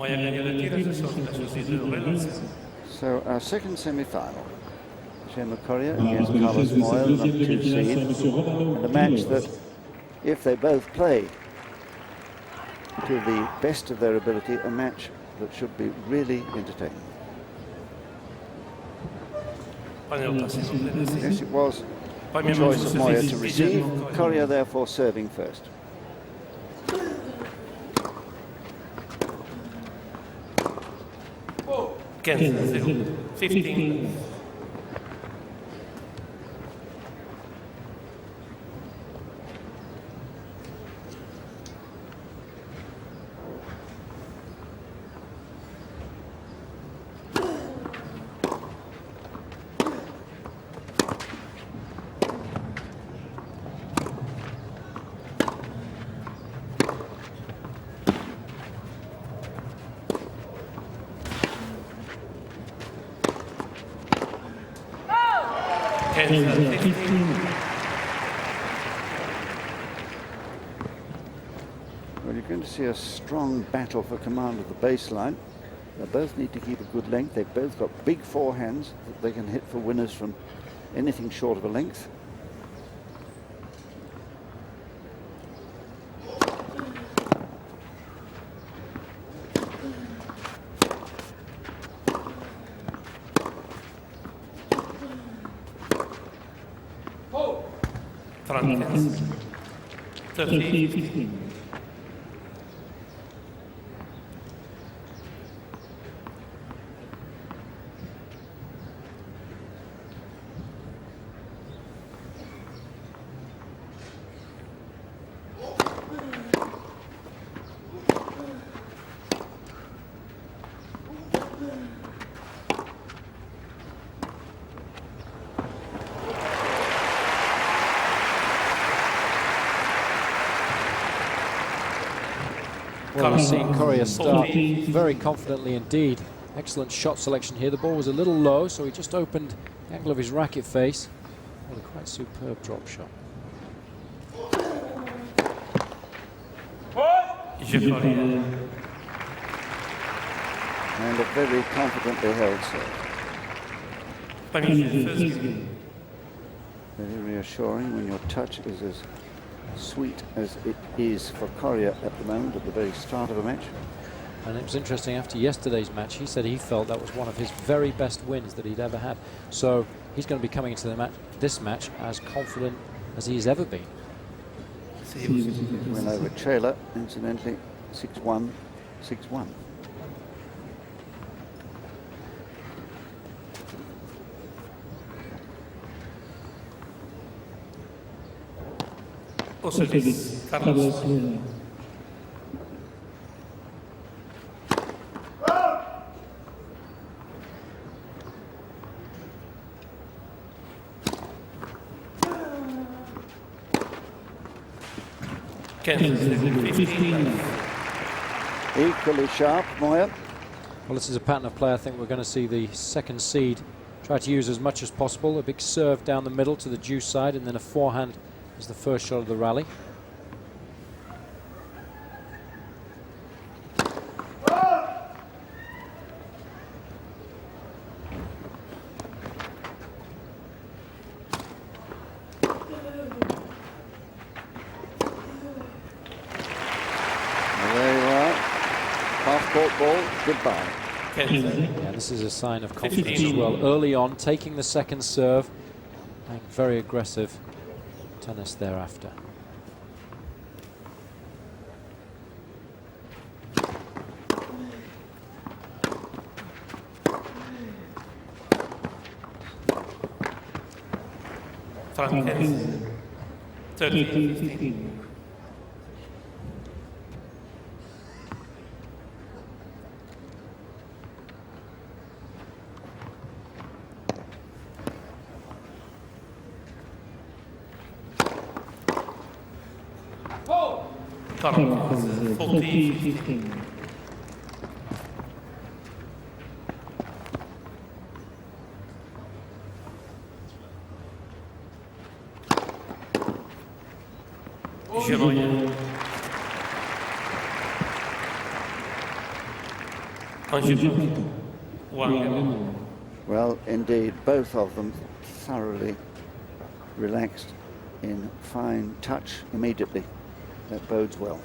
Moya gagne le tir et se sort la société de relance. So our second semi-final, Guillermo Coria against Carlos Moya, the number 2 seed, and a match that, if they both play to the best of their ability, a match that should be really entertaining. Yes, it was the choice of Moya to receive, Coria therefore serving first. Cancel 15. Well, you're going to see a strong battle for command of the baseline. They both need to keep a good length. They've both got big forehands that they can hit for winners from anything short of a length. Francis. 30. Well, we've seen Coria start very confidently indeed. Excellent shot selection here. The ball was a little low, so he just opened the angle of his racket face with a quite superb drop shot. And a very confidently held serve. Very reassuring when your touch is as sweet as it is for Coria at the moment, at the very start of a match. And it was interesting, after yesterday's match, he said he felt that was one of his very best wins that he'd ever had. So he's going to be coming into the match, this match, as confident as he's ever been. Went over trailer, incidentally, 6-1, 6-1. Carlos. Equally sharp, Moya. Well, this is a pattern of play I think we're going to see the second seed try to use as much as possible. A big serve down the middle to the deuce side, and then a forehand as the first shot of the rally. Goodbye. Yeah, this is a sign of confidence as well. Early on, taking the second serve, playing very aggressive tennis thereafter. Francis. 30. Carlos, 40. Guillermo. Angelino. 1. Well, indeed, both of them thoroughly relaxed in fine touch immediately. That bodes well.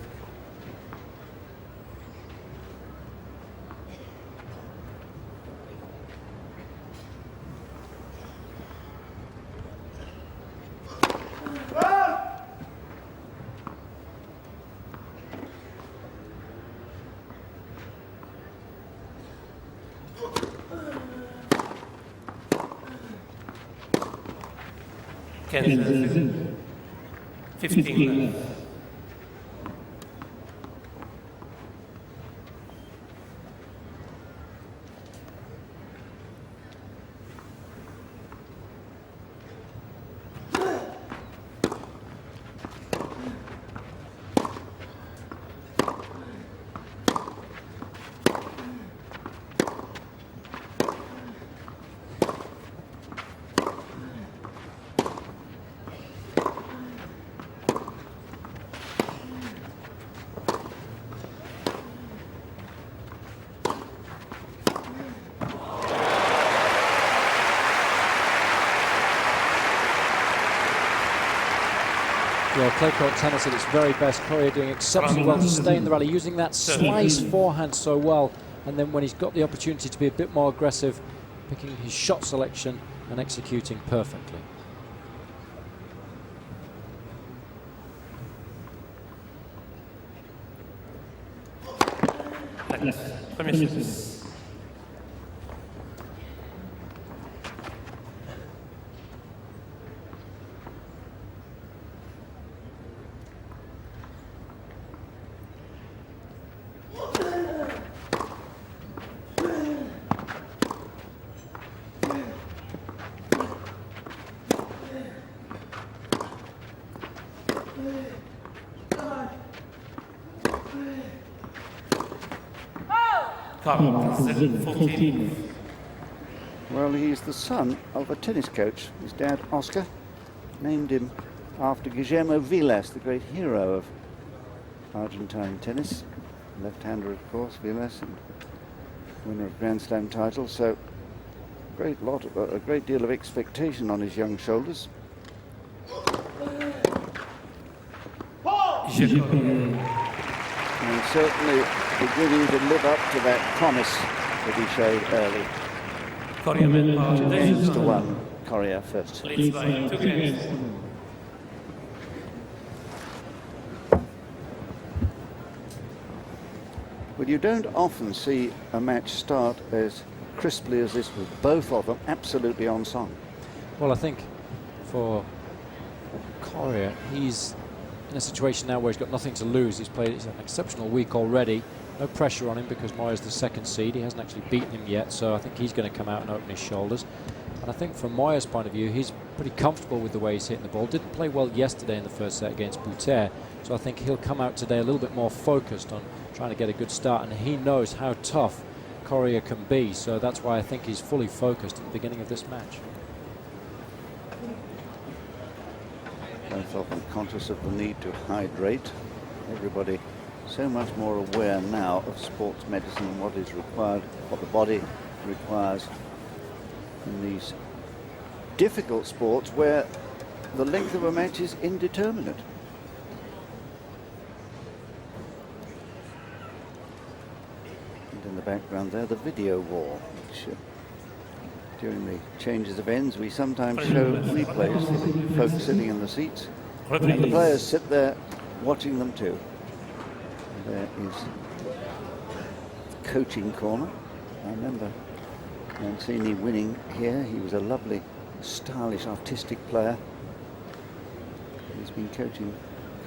Kansas. 15. Well, clay court tennis at its very best. Coria doing exceptionally well to stay in the rally, using that slice forehand so well. And then when he's got the opportunity to be a bit more aggressive, picking his shot selection and executing perfectly. Permission. Carlo, 14. Well, he's the son of a tennis coach. His dad, Oscar, named him after Guillermo Vilas, the great hero of Argentine tennis. Left-hander, of course, Vilas, and winner of Grand Slam titles. So, a great deal of expectation on his young shoulders. And certainly beginning to live up to that promise that he showed early. Coria, James to 1, Coria first. leads by 2 games. But you don't often see a match start as crisply as this, with both of them absolutely on song. Well, I think for Coria, he's in a situation now where he's got nothing to lose. He's an exceptional week already. No pressure on him because Moya's the second seed. He hasn't actually beaten him yet, so I think he's going to come out and open his shoulders. And I think from Moya's point of view, he's pretty comfortable with the way he's hitting the ball. Didn't play well yesterday in the first set against Bouter, so I think he'll come out today a little bit more focused on trying to get a good start, and he knows how tough Coria can be, so that's why I think he's fully focused at the beginning of this match. Both of them conscious of the need to hydrate. Everybody so much more aware now of sports medicine and what is required, what the body requires in these difficult sports where the length of a match is indeterminate. And in the background there, the video wall, which during the changes of ends, we sometimes show replays for the folks sitting in the seats. And the players sit there watching them too. There is the coaching corner. I remember Mancini winning here. He was a lovely, stylish, artistic player. He's been coaching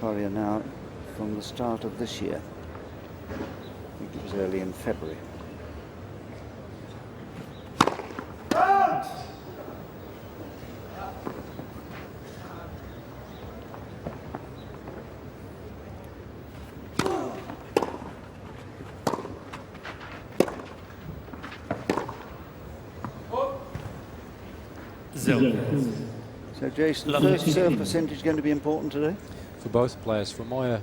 Coria now from the start of this year. I think it was early in February. So Jason, first serve percentage going to be important today? For both players. For Moya,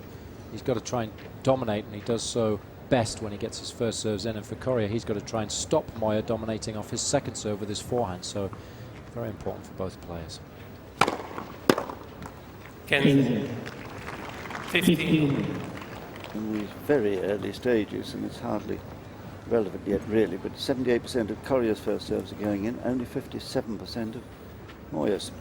he's got to try and dominate, and he does so best when he gets his first serves in, and for Coria, he's got to try and stop Moya dominating off his second serve with his forehand, so very important for both players. 15. In these very early stages, and it's hardly relevant yet really, but 78% of Coria's first serves are going in, only 57% of Moya's.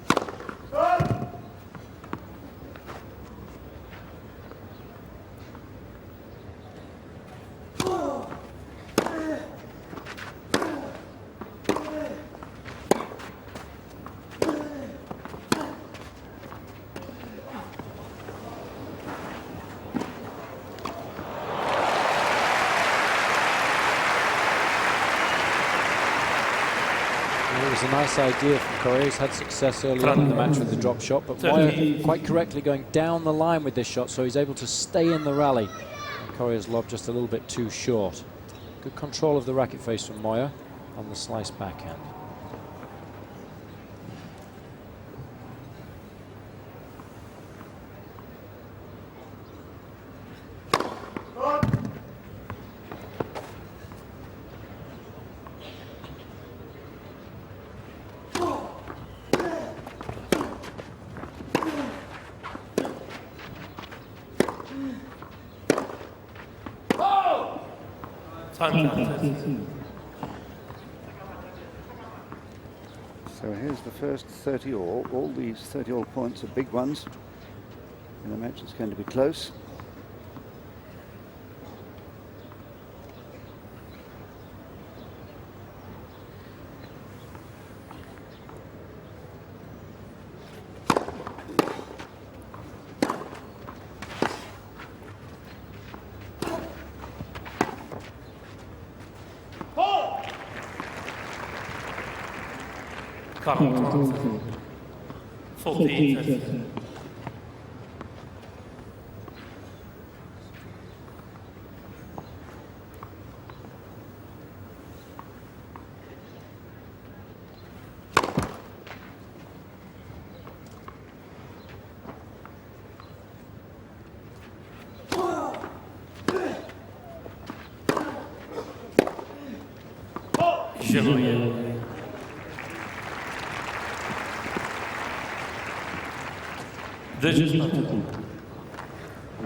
It was a nice idea from Coria. He's had success early on in the match with the drop shot, but Moya quite correctly going down the line with this shot, so he's able to stay in the rally. And Coria's lob just a little bit too short. Good control of the racket face from Moya on the slice backhand. So here's the first 30 all. All these 30 all points are big ones in a match that's going to be close. Carlo, 14. Guillermo.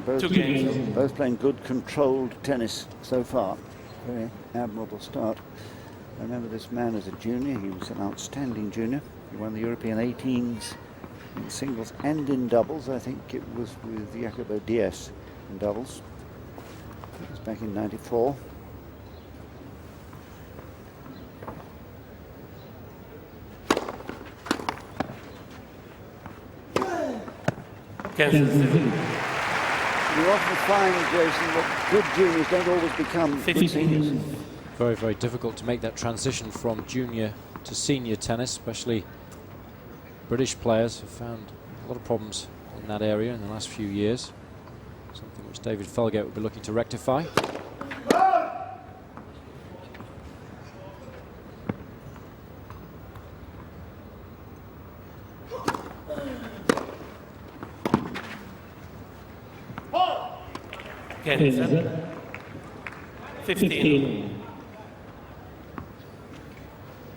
Both teams, both playing good controlled tennis so far. Very admirable start. I remember this man as a junior. He was an outstanding junior. He won the European 18s in singles and in doubles. I think it was with Jacobo Diaz in doubles. It was back in '94. You often find, Jason, that good juniors don't always become good seniors. Very, very difficult to make that transition from junior to senior tennis, especially British players have found a lot of problems in that area in the last few years. Something which David Felgate will be looking to rectify. It's 15.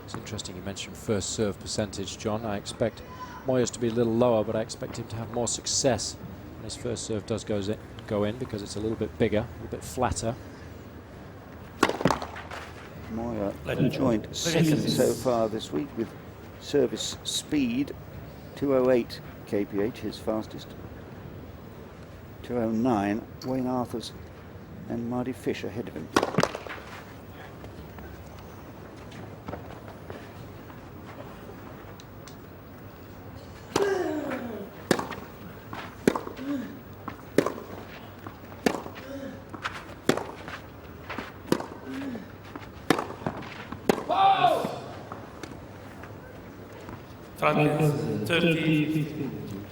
It's interesting you mentioned first serve percentage, John. I expect Moya's to be a little lower, but I expect him to have more success when his first serve does go in because it's a little bit bigger, a little bit flatter. Moya a joint second so far this week with service speed 208 kph, his fastest. 209, Wayne Arthurs and Marty Fish ahead of him.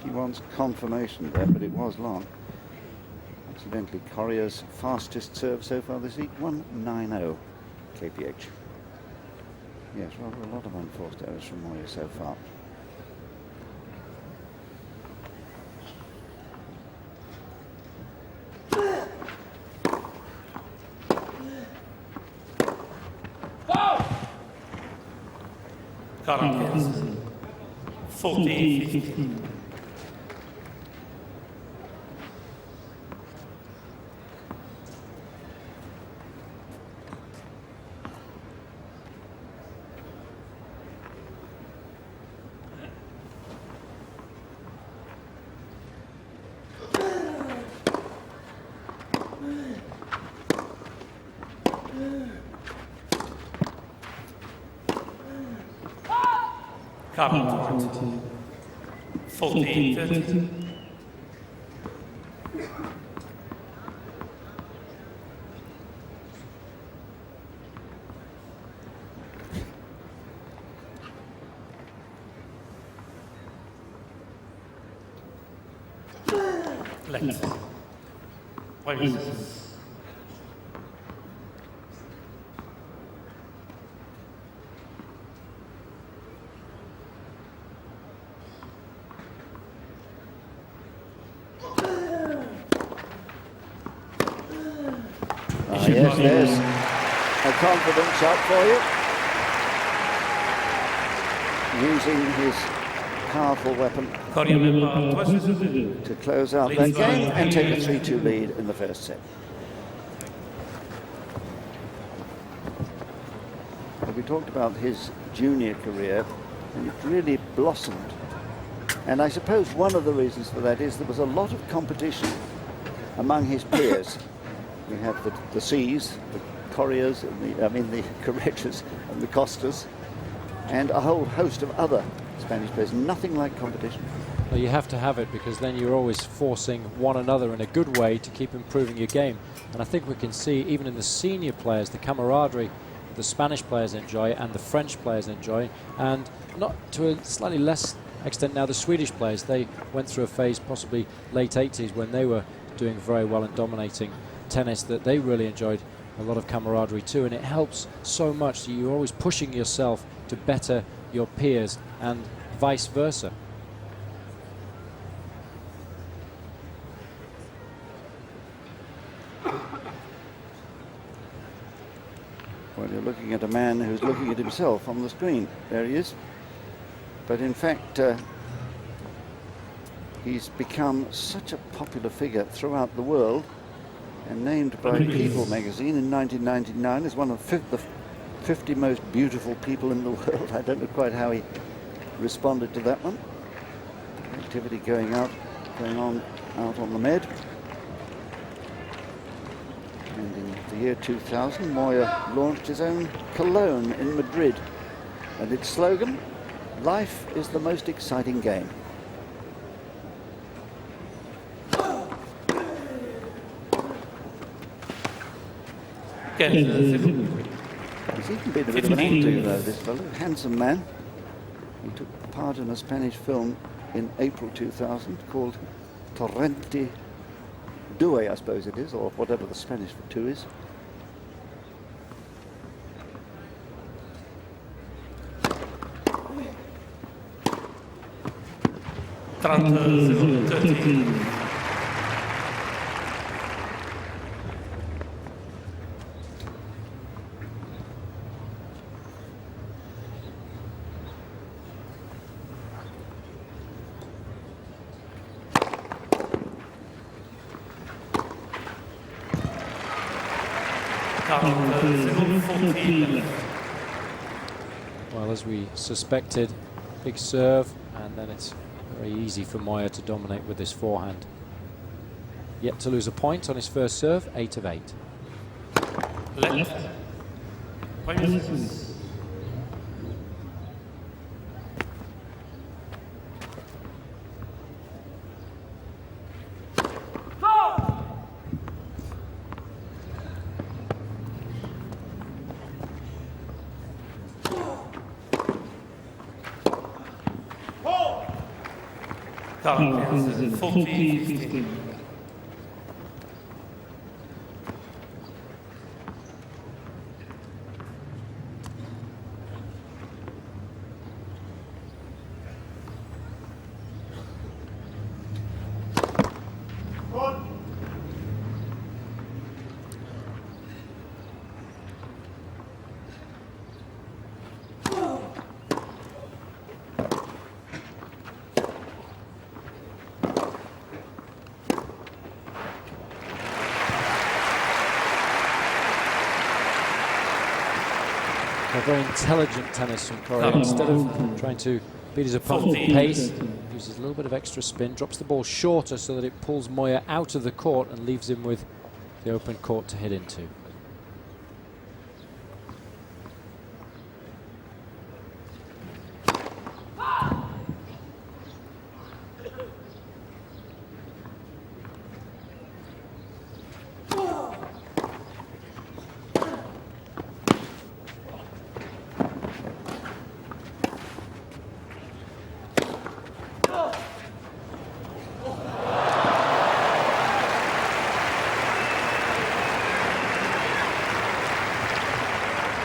He wants confirmation there, but it was long. Incidentally, Coria's fastest serve so far this week, 190 kph. Yes, rather a lot of unforced errors from Moya so far. Current is 14-15. Current 14-13. Left. Point. Yes, there's a confident shot for you. Using his powerful weapon Coria to close out that game and take a 3-2 lead in the first set. Well, we talked about his junior career, and it really blossomed. And I suppose one of the reasons for that is there was a lot of competition among his peers. We have the C's, the Corias, and the Correttas and the Costas, and a whole host of other Spanish players. Nothing like competition. Well, you have to have it, because then you're always forcing one another in a good way to keep improving your game. And I think we can see, even in the senior players, the camaraderie the Spanish players enjoy and the French players enjoy, and not to a slightly less extent now the Swedish players. They went through a phase, possibly late 80s, when they were doing very well and dominating tennis, that they really enjoyed a lot of camaraderie too, and it helps so much. So you're always pushing yourself to better your peers and vice versa. Well, you're looking at a man who's looking at himself on the screen. There he is. But in fact, he's become such a popular figure throughout the world, and named by People magazine in 1999 as one of the 50 most beautiful people in the world. I don't know quite how he responded to that one. Activity going on out on the Med. And in the year 2000, Moya launched his own cologne in Madrid, and its slogan, "Life is the most exciting game." He's even been a bit of an actor, though, this fellow. Handsome man. He took part in a Spanish film in April 2000 called Torrente Due, I suppose it is, or whatever the Spanish for two is. Well, as we suspected, big serve, and then it's very easy for Moya to dominate with this forehand. Yet to lose a point on his first serve, 8 of 8. Left. Current 14-15. A very intelligent tennis from Coria. Instead of trying to beat his opponent with pace, uses a little bit of extra spin, drops the ball shorter so that it pulls Moya out of the court and leaves him with the open court to hit into.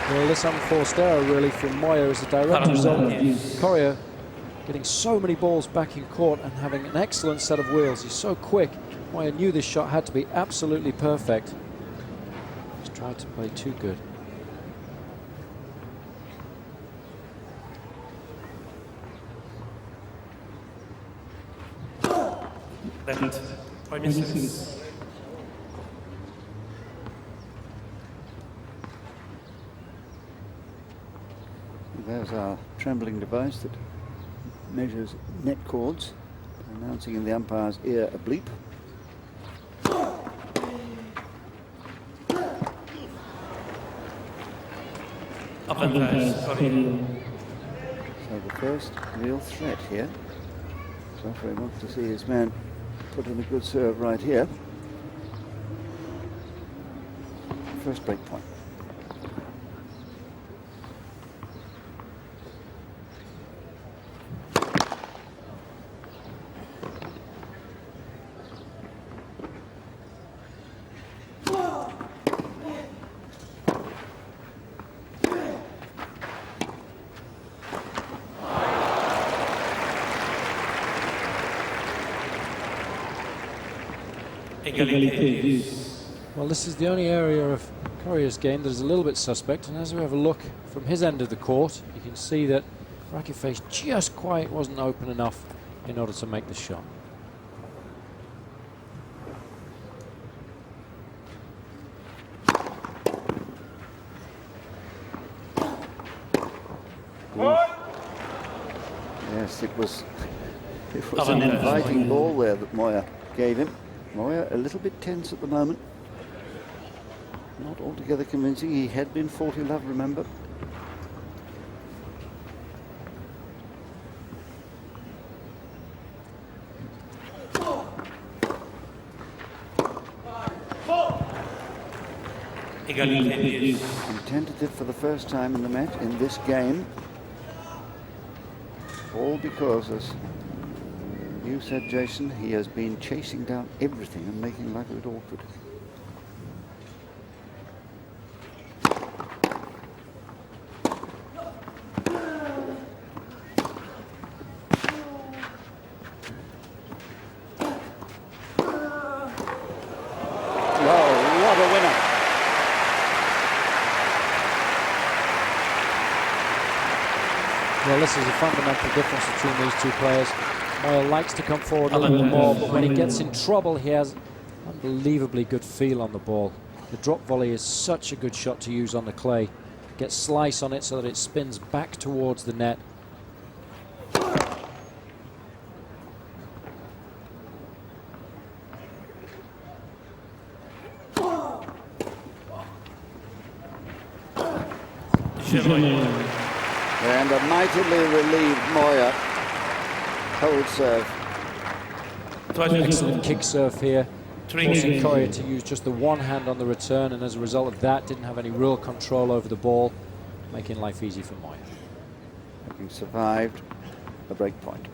Well, this unforced error really from Moya is a direct result of Coria getting so many balls back in court and having an excellent set of wheels. He's so quick. Moya knew this shot had to be absolutely perfect. Just tried to play too good. Left. 5 misses. There's our trembling device that measures net chords, announcing in the umpire's ear a bleep. Up and down. So the first real threat here. Referee wants to see his man put in a good serve right here. First break point. Well, this is the only area of Coria's game that is a little bit suspect, and as we have a look from his end of the court, you can see that racket face just quite wasn't open enough in order to make the shot. Yes, it was an inviting ball there that Moya gave him. Moya a little bit tense at the moment. Not altogether convincing. He had been 40 love, remember. And tentative for the first time in the match in this game. All because, as you said, Jason, he has been chasing down everything and making life a bit awkward. Well, this is a fundamental difference between these two players. Moya likes to come forward a little more, but when he gets in trouble, he has unbelievably good feel on the ball. The drop volley is such a good shot to use on the clay. Get slice on it so that it spins back towards the net. And a mightily relieved Moya. Cold serve. Excellent kick serve here, forcing Coria to use just the one hand on the return, and as a result of that, didn't have any real control over the ball, making life easy for Moya. Having survived a break point.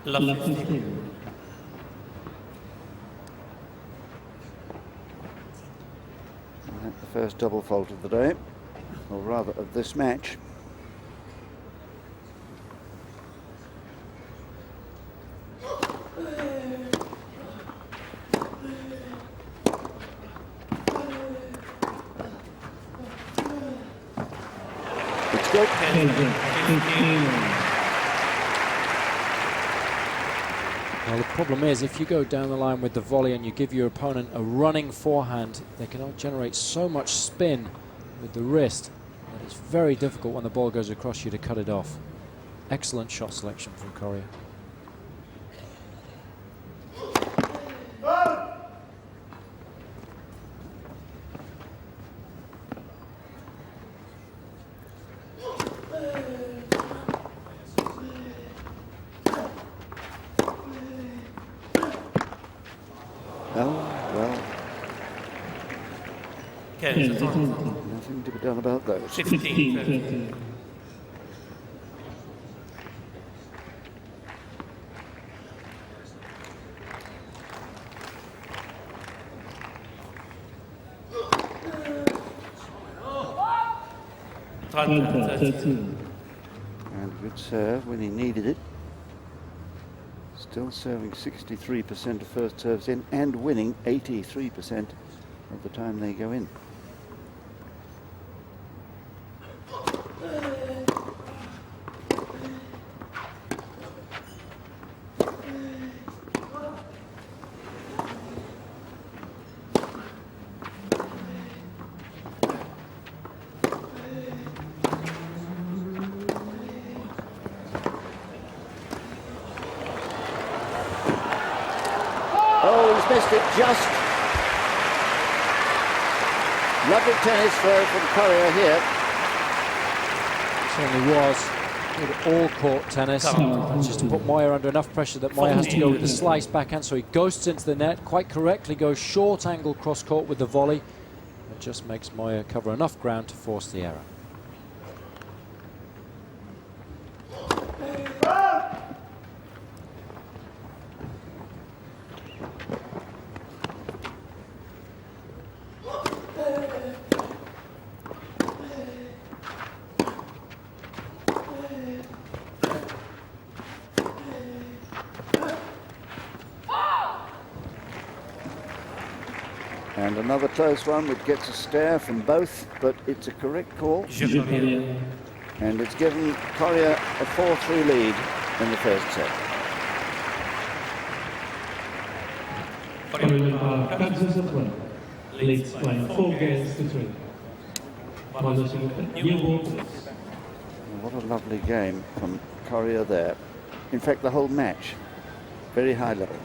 Lovely. And the first double fault of the day, or rather of this match. It's good. Well, the problem is, if you go down the line with the volley and you give your opponent a running forehand, they can generate so much spin with the wrist that it's very difficult when the ball goes across you to cut it off. Excellent shot selection from Coria. Nothing to be done about those. 15. And a good serve when he needed it. Still serving 63% of first serves in and winning 83% of the time they go in. Oh, he's missed it just. Lovely tennis throw from Coria here. Certainly was. Good all-court tennis. Just to put Moya under enough pressure that Moya has to go with the slice backhand, so he ghosts into the net, quite correctly goes short angle cross-court with the volley. It just makes Moya cover enough ground to force the error. And another close one which gets a stare from both, but it's a correct call. And it's given Coria a 4-3 lead in the first set. Leads by 4 games to 3. What a lovely game from Coria there. In fact, the whole match, very high level.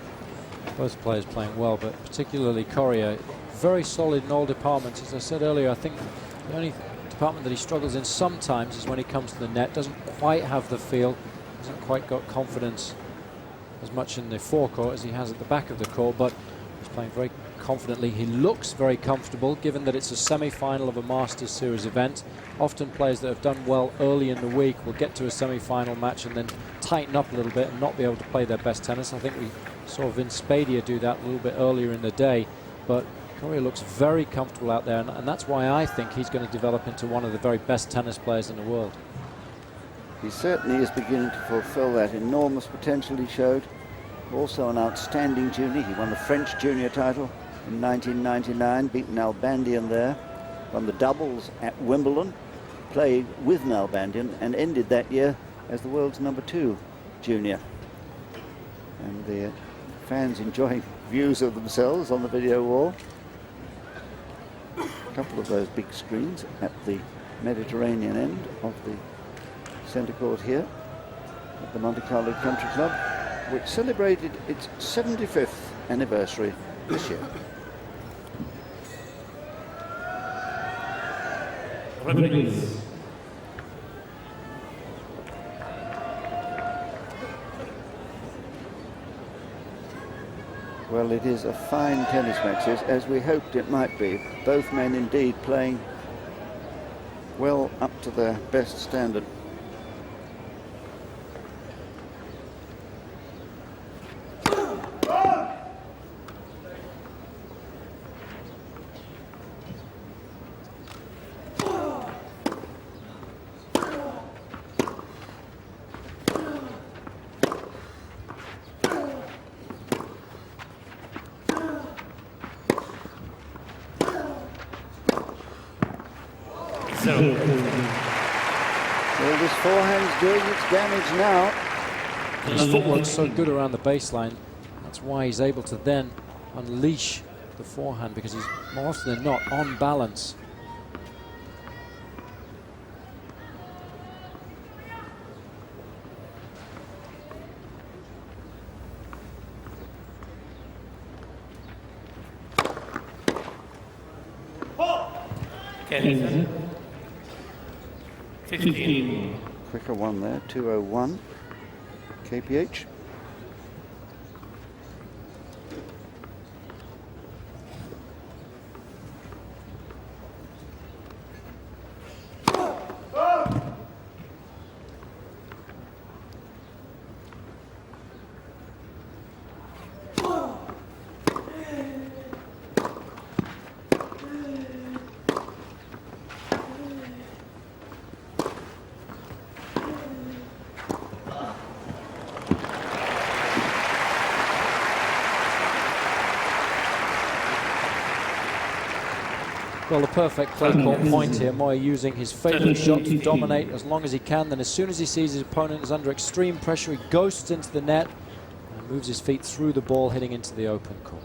Both players playing well, but particularly Coria, very solid in all departments. As I said earlier, I think the only department that he struggles in sometimes is when he comes to the net. Doesn't quite have the feel, hasn't quite got confidence as much in the forecourt as he has at the back of the court, but he's playing very confidently. He looks very comfortable, given that it's a semi-final of a Masters Series event. Often players that have done well early in the week will get to a semi-final match and then tighten up a little bit and not be able to play their best tennis. I think we saw Vince Spadia do that a little bit earlier in the day, but Coria looks very comfortable out there, and that's why I think he's going to develop into one of the very best tennis players in the world. He certainly is beginning to fulfill that enormous potential he showed. Also an outstanding junior. He won the French junior title in 1999, beaten Nalbandian there. Won the doubles at Wimbledon, played with Nalbandian, and ended that year as the world's #2 junior. And the fans enjoying views of themselves on the video wall. A couple of those big screens at the Mediterranean end of the centre court here at the Monte Carlo Country Club, which celebrated its 75th anniversary this year. Well, it is a fine tennis match, as we hoped it might be. Both men indeed playing well up to their best standard. 0. Well, this forehand's doing its damage now. His footwork's so good around the baseline. That's why he's able to then unleash the forehand, because he's more often than not on balance. Okay. 15. Quicker one there, 201 kph. Well, the perfect play court point here. Moya using his favourite shot to dominate as long as he can. Then as soon as he sees his opponent is under extreme pressure, he ghosts into the net and moves his feet through the ball, hitting into the open court.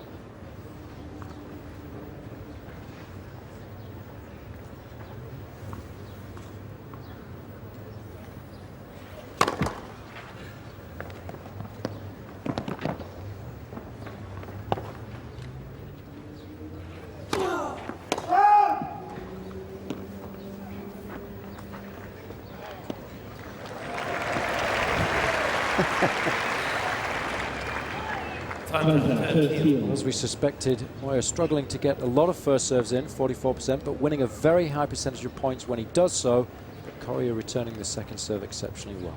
As we suspected, Moya struggling to get a lot of first serves in, 44%, but winning a very high percentage of points when he does so. But Coria returning the second serve exceptionally well.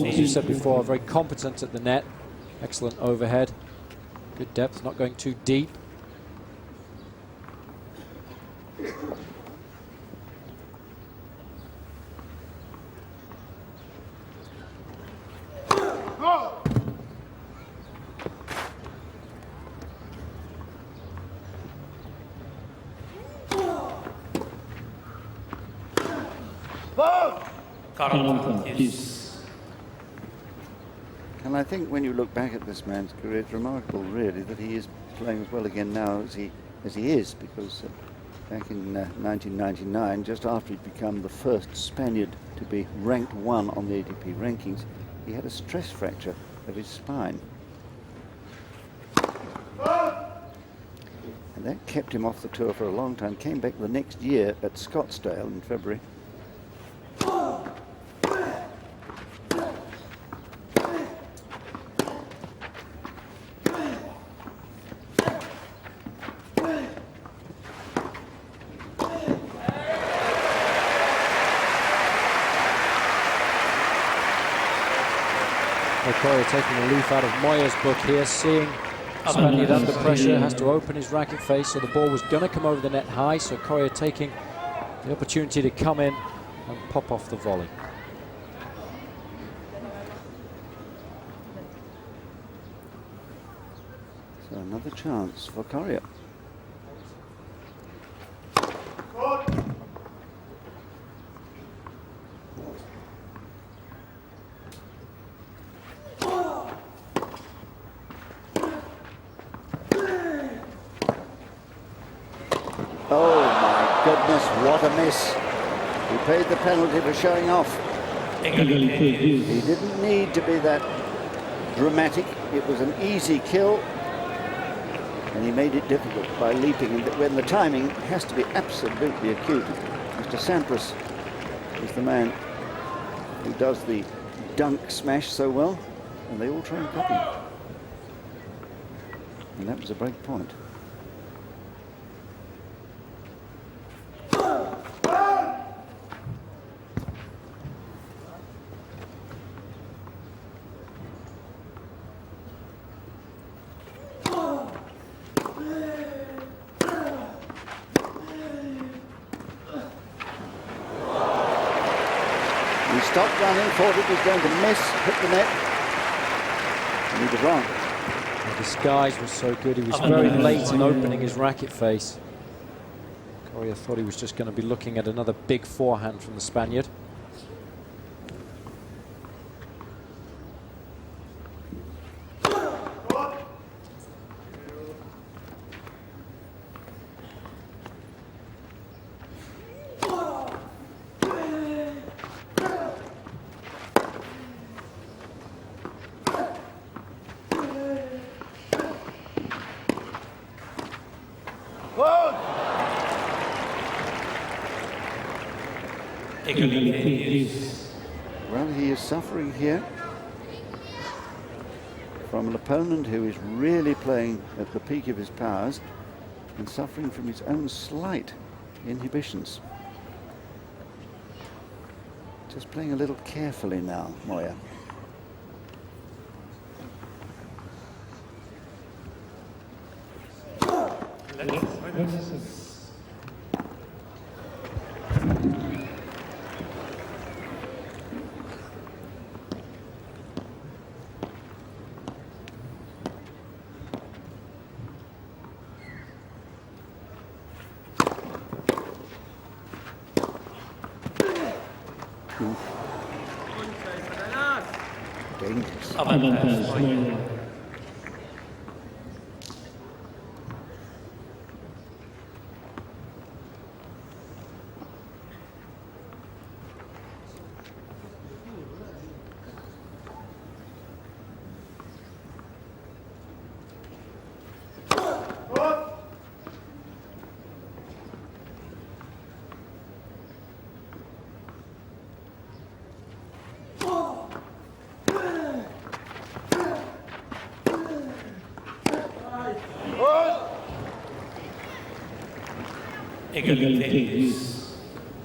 As you said before, very competent at the net, excellent overhead, good depth, not going too deep. And I think when you look back at this man's career, it's remarkable, really, that he is playing as well again now as he is, because back in 1999, just after he'd become the first Spaniard to be ranked 1 on the ATP rankings, he had a stress fracture of his spine. And that kept him off the tour for a long time. Came back the next year at Scottsdale in February. Coria taking a leaf out of Moya's book here, seeing Spaniard under pressure, has to open his racket face, so the ball was going to come over the net high, so Coria taking the opportunity to come in and pop off the volley. So another chance for Coria. Oh my goodness, what a miss. He paid the penalty for showing off. He didn't need to be that dramatic. It was an easy kill, and he made it difficult by leaping. And when the timing has to be absolutely acute. Mr. Sampras is the man who does the dunk smash so well, and they all try and copy. And that was a break point. stopped running, thought it was going to miss, hit the net, and he was wrong. The disguise was so good. He was very late in opening his racket face. Coria thought he was just going to be looking at another big forehand from the Spaniard. Well, he is suffering here from an opponent who is really playing at the peak of his powers and suffering from his own slight inhibitions. Just playing a little carefully now, Moya. Dangerous.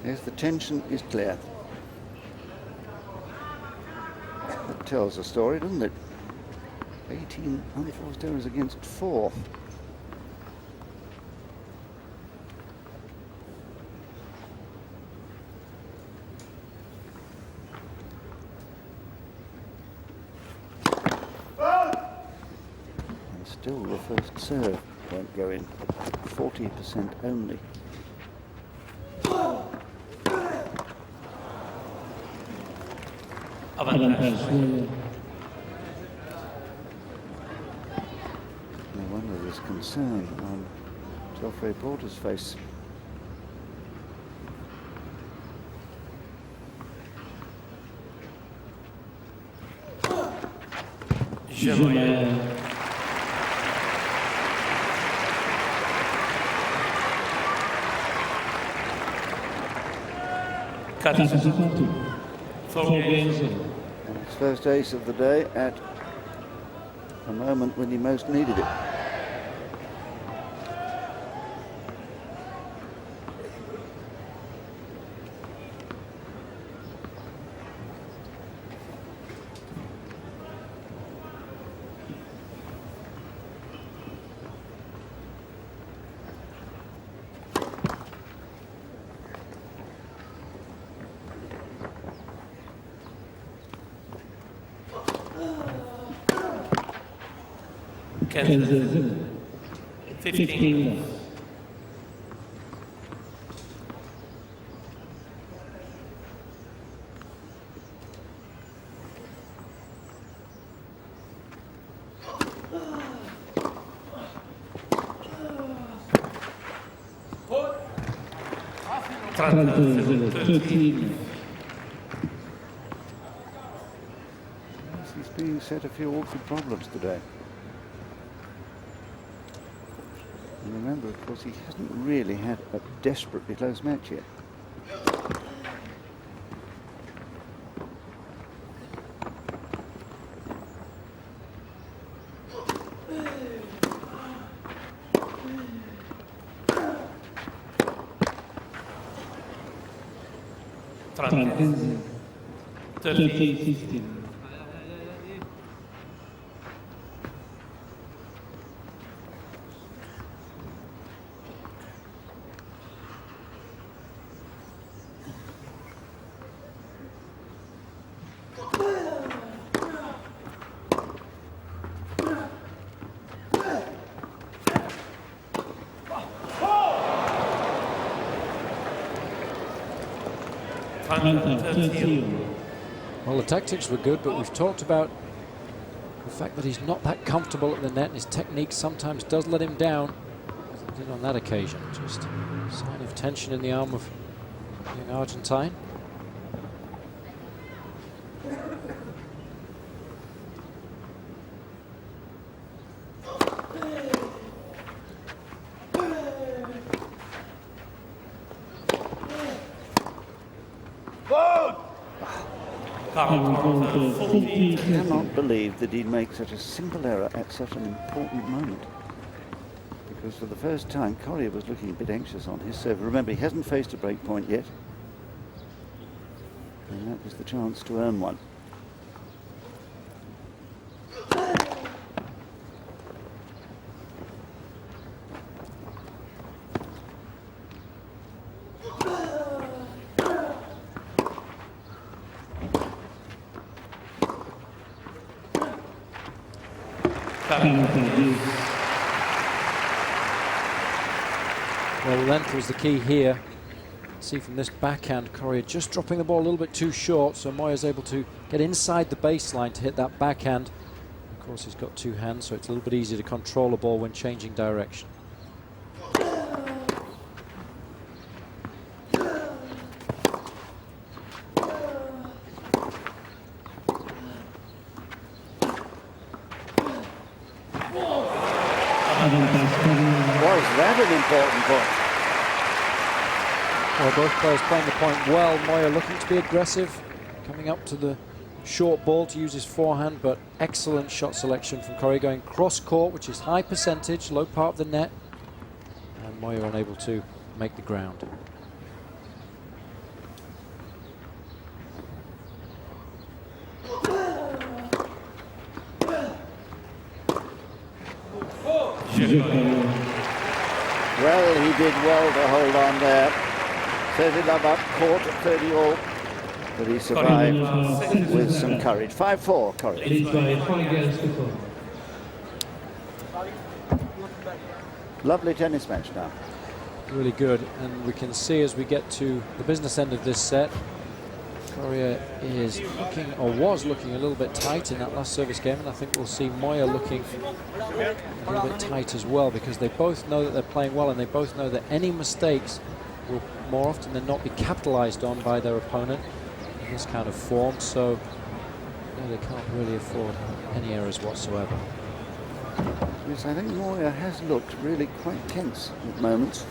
Yes, the tension is clear. That tells a story, doesn't it? 18 unforced errors against 4. And still the first serve won't go in. 40% only. No wonder there's concern on Geoffrey Porter's face. And his first ace of the day at a moment when he most needed it. Kansas. 15. He's being set a few awkward problems today. And remember, of course, he hasn't really had a desperately close match yet. Tranquillo. 13-16. 30. Well, the tactics were good, but we've talked about the fact that he's not that comfortable at the net, and his technique sometimes does let him down, as it did on that occasion. Just a sign of tension in the arm of the young Argentine. I cannot believe that he'd make such a simple error at such an important moment. Because for the first time, Coria was looking a bit anxious on his serve. Remember, he hasn't faced a break point yet. And that was the chance to earn one. Well, length was the key here. See from this backhand, Coria just dropping the ball a little bit too short, so Moya's able to get inside the baseline to hit that backhand. Of course, he's got two hands, so it's a little bit easier to control the ball when changing direction. Was that an important point? Well, both players playing the point well. Moya looking to be aggressive, coming up to the short ball to use his forehand, but excellent shot selection from Coria, going cross court, which is high percentage, low part of the net, and Moya unable to make the ground. Well, he did well to hold on there. 30 love up, court at 30 all. But he survived with some courage. 5-4, Coria. Leads by 5 games to 4. Lovely tennis match now. Really good, and we can see as we get to the business end of this set, Coria is looking, or was looking, a little bit tight in that last service game, and I think we'll see Moya looking a little bit tight as well, because they both know that they're playing well, and they both know that any mistakes will more often than not be capitalized on by their opponent in this kind of form, so they can't really afford any errors whatsoever. Yes, I think Moya has looked really quite tense at moments,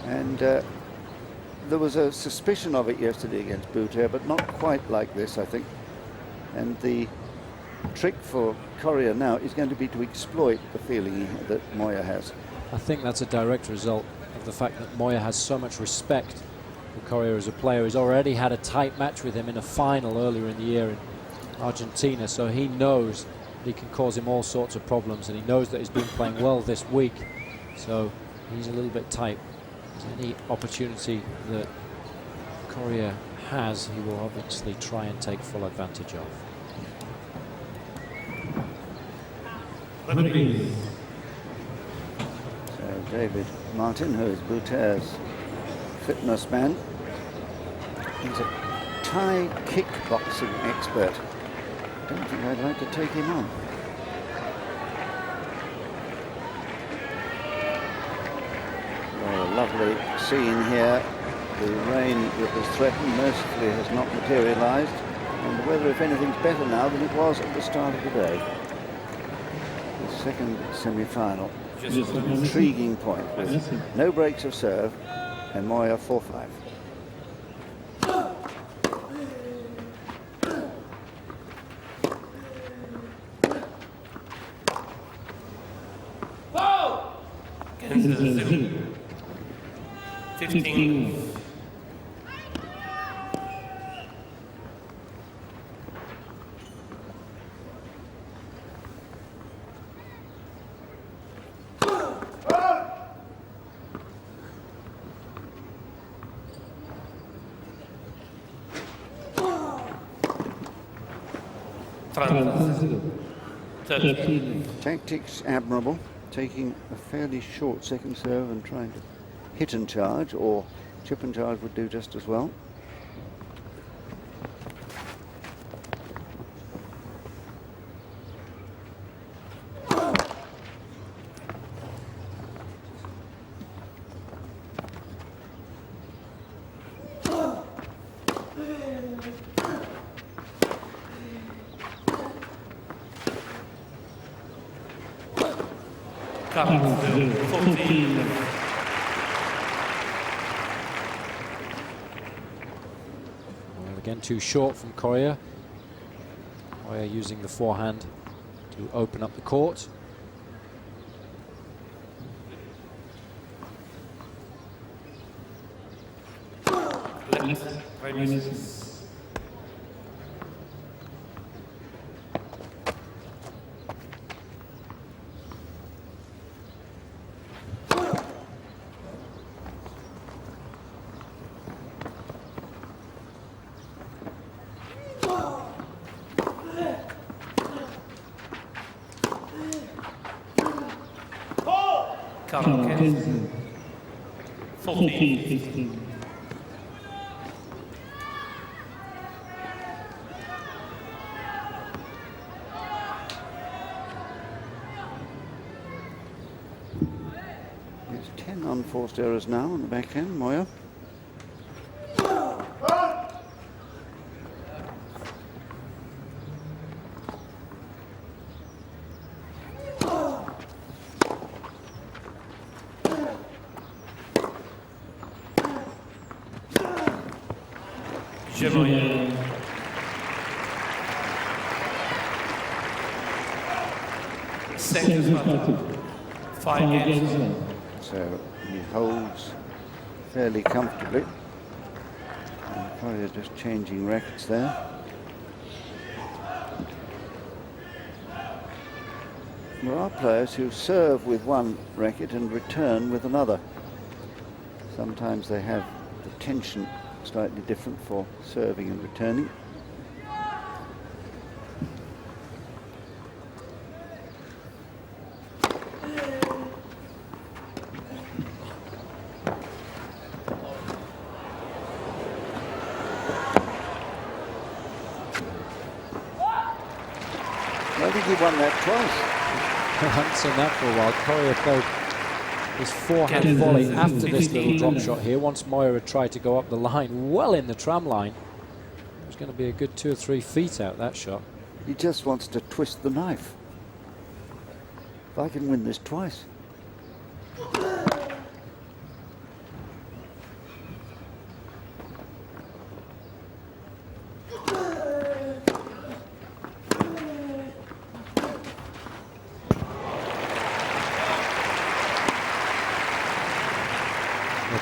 and there was a suspicion of it yesterday against Bouter, but not quite like this, I think. And the trick for Coria now is going to be to exploit the feeling that Moya has. I think that's a direct result of the fact that Moya has so much respect for Coria as a player. He's already had a tight match with him in a final earlier in the year in Argentina, so he knows that he can cause him all sorts of problems, and he knows that he's been playing well this week, so he's a little bit tight. Any opportunity that Coria has, he will obviously try and take full advantage of. So David Martin, who is Bouter's fitness man, he's a Thai kickboxing expert. I don't think I'd like to take him on. A lovely scene here. The rain that was threatened mercifully has not materialized, and the weather, if anything's better now than it was at the start of the day. The second semi-final. Intriguing point with no breaks of serve, and Moya 4-5. Zero. 15. Tactics admirable, taking a fairly short second serve and trying to hit and charge, or chip and charge would do just as well. 42, 14. Well, again, too short from Coria. Moya using the forehand to open up the court. Left, remise. Carlo 14, 15. There's 10 unforced errors now on the backhand, Moya. Moya. Second battle. 5 games. So he holds fairly comfortably. And Coria just changing rackets there. There are players who serve with one racket and return with another. Sometimes they have the tension slightly different for serving and returning. I think he won that twice. I haven't seen that for a while. Coria played his forehand volley after this little drop shot here. Once Moya had tried to go up the line, well in the tram line. It was going to be a good 2 or 3 feet out, that shot. He just wants to twist the knife. If I can win this twice.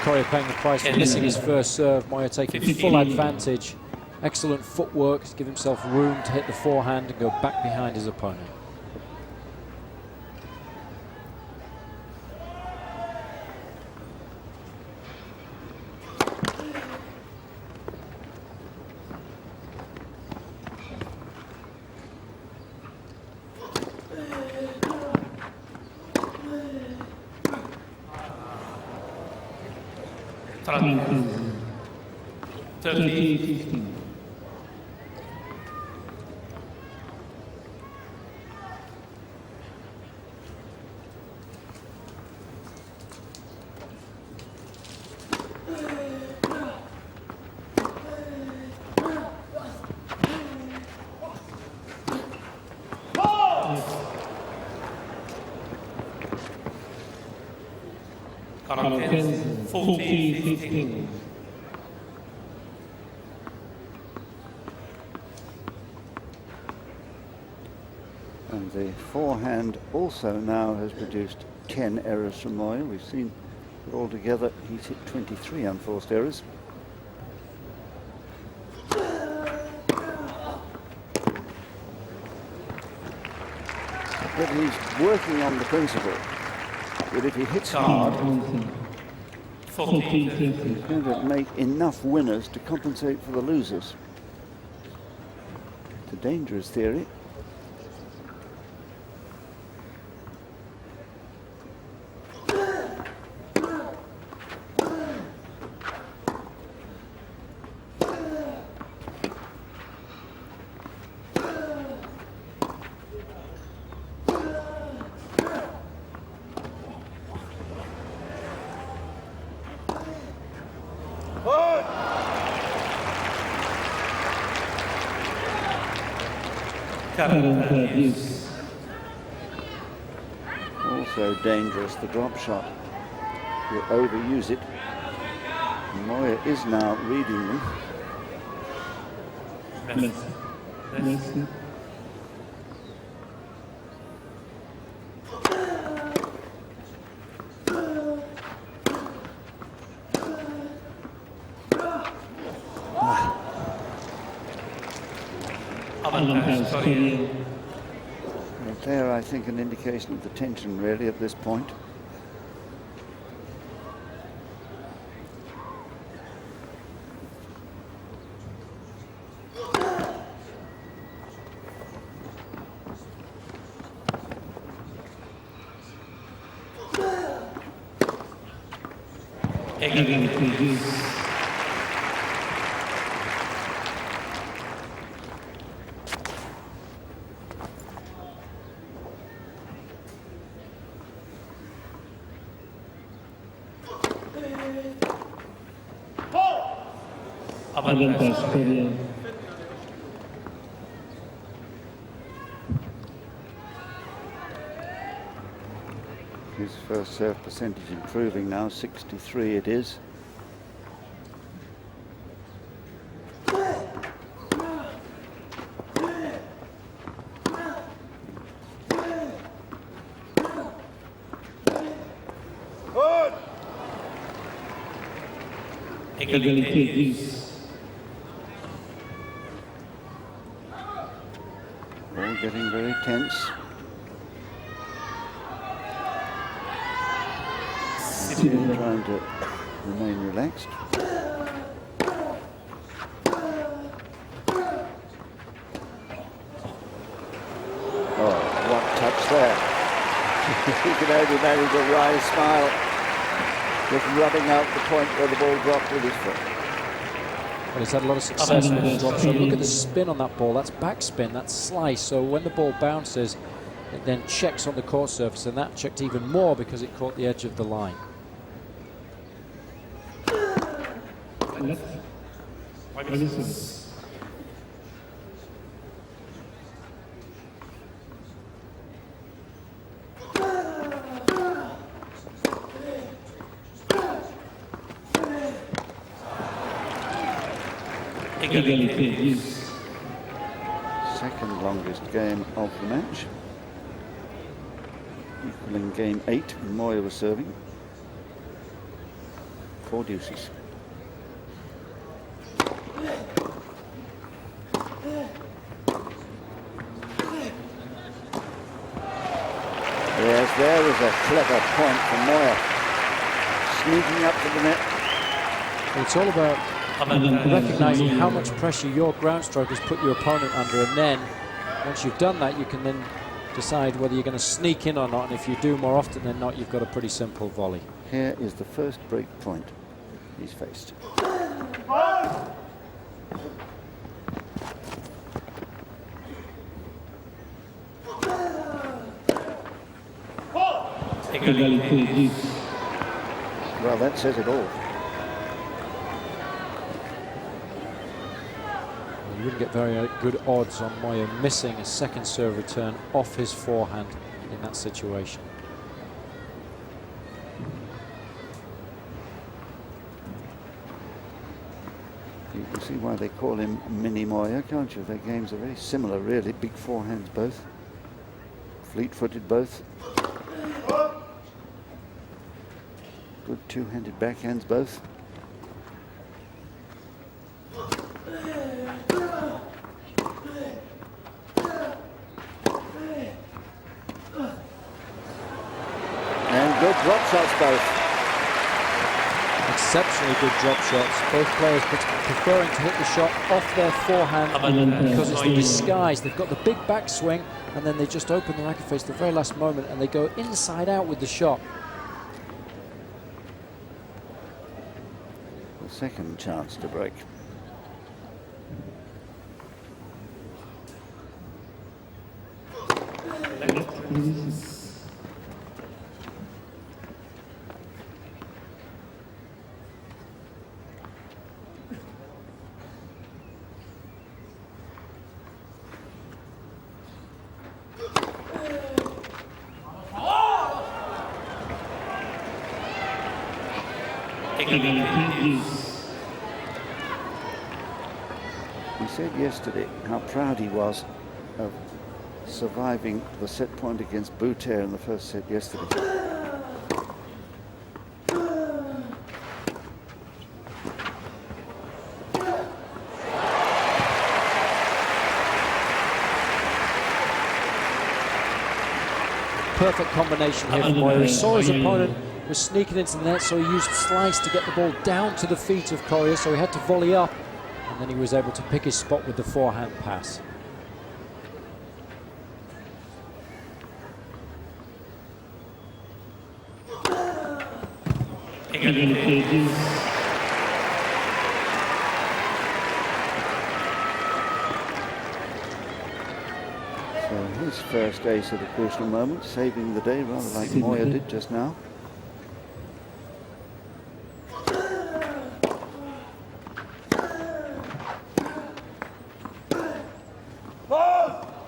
Coria paying the price for missing his first serve. Moya taking full advantage. Excellent footwork to give himself room to hit the forehand and go back behind his opponent. Trump. 30, 15. Carlo 14, 15. And the forehand also now has produced 10 errors from Moya. We've seen that altogether he's hit 23 unforced errors. But he's working on the principle that if he hits hard, he's going to make enough winners to compensate for the losers. It's a dangerous theory. All so dangerous, the drop shot. You overuse it. Moya is now reading them. Merci. Avantage Coria. And there, I think, an indication of the tension really at this point. Égalité 10. Avantage Coria. His first serve percentage improving now, 63 it is. Égalité 10. All getting very tense. Still trying to remain relaxed. Oh, what touch there. He can only manage a wry smile, just rubbing out the point where the ball dropped with his foot. Well, he's had a lot of success with the drop shot. Look at the spin on that ball. That's backspin, that's slice. So when the ball bounces, it then checks on the court surface, and that checked even more because it caught the edge of the line. Égalité 10. Second longest game of the match. Equaling game 8, Moya was serving. 4 deuces. Yes, there was a clever point from Moya. Sneaking up to the net. It's all about recognizing how much pressure your ground stroke has put your opponent under, and then once you've done that, you can then decide whether you're going to sneak in or not, and if you do more often than not, you've got a pretty simple volley. Here is the first break point he's faced. Égalité 10. Well, that says it all. You wouldn't get very good odds on Moya missing a second serve return off his forehand in that situation. You can see why they call him Mini Moya, can't you? Their games are very similar, really. Big forehands both. Fleet-footed both. Good two-handed backhands both. And good drop shots both. Exceptionally good drop shots. Both players preferring to hit the shot off their forehand because it's the disguise. They've got the big backswing and then they just open the racket face at the very last moment and they go inside out with the shot. The second chance to break. Égalité 10. He said yesterday how proud he was of surviving the set point against Bouter in the first set yesterday. Perfect combination here from Moya. He saw his opponent was sneaking into the net, so he used slice to get the ball down to the feet of Coria, so he had to volley up, and then he was able to pick his spot with the forehand pass. Égalité 10. So his first ace at a crucial moment, saving the day rather like Moya did just now.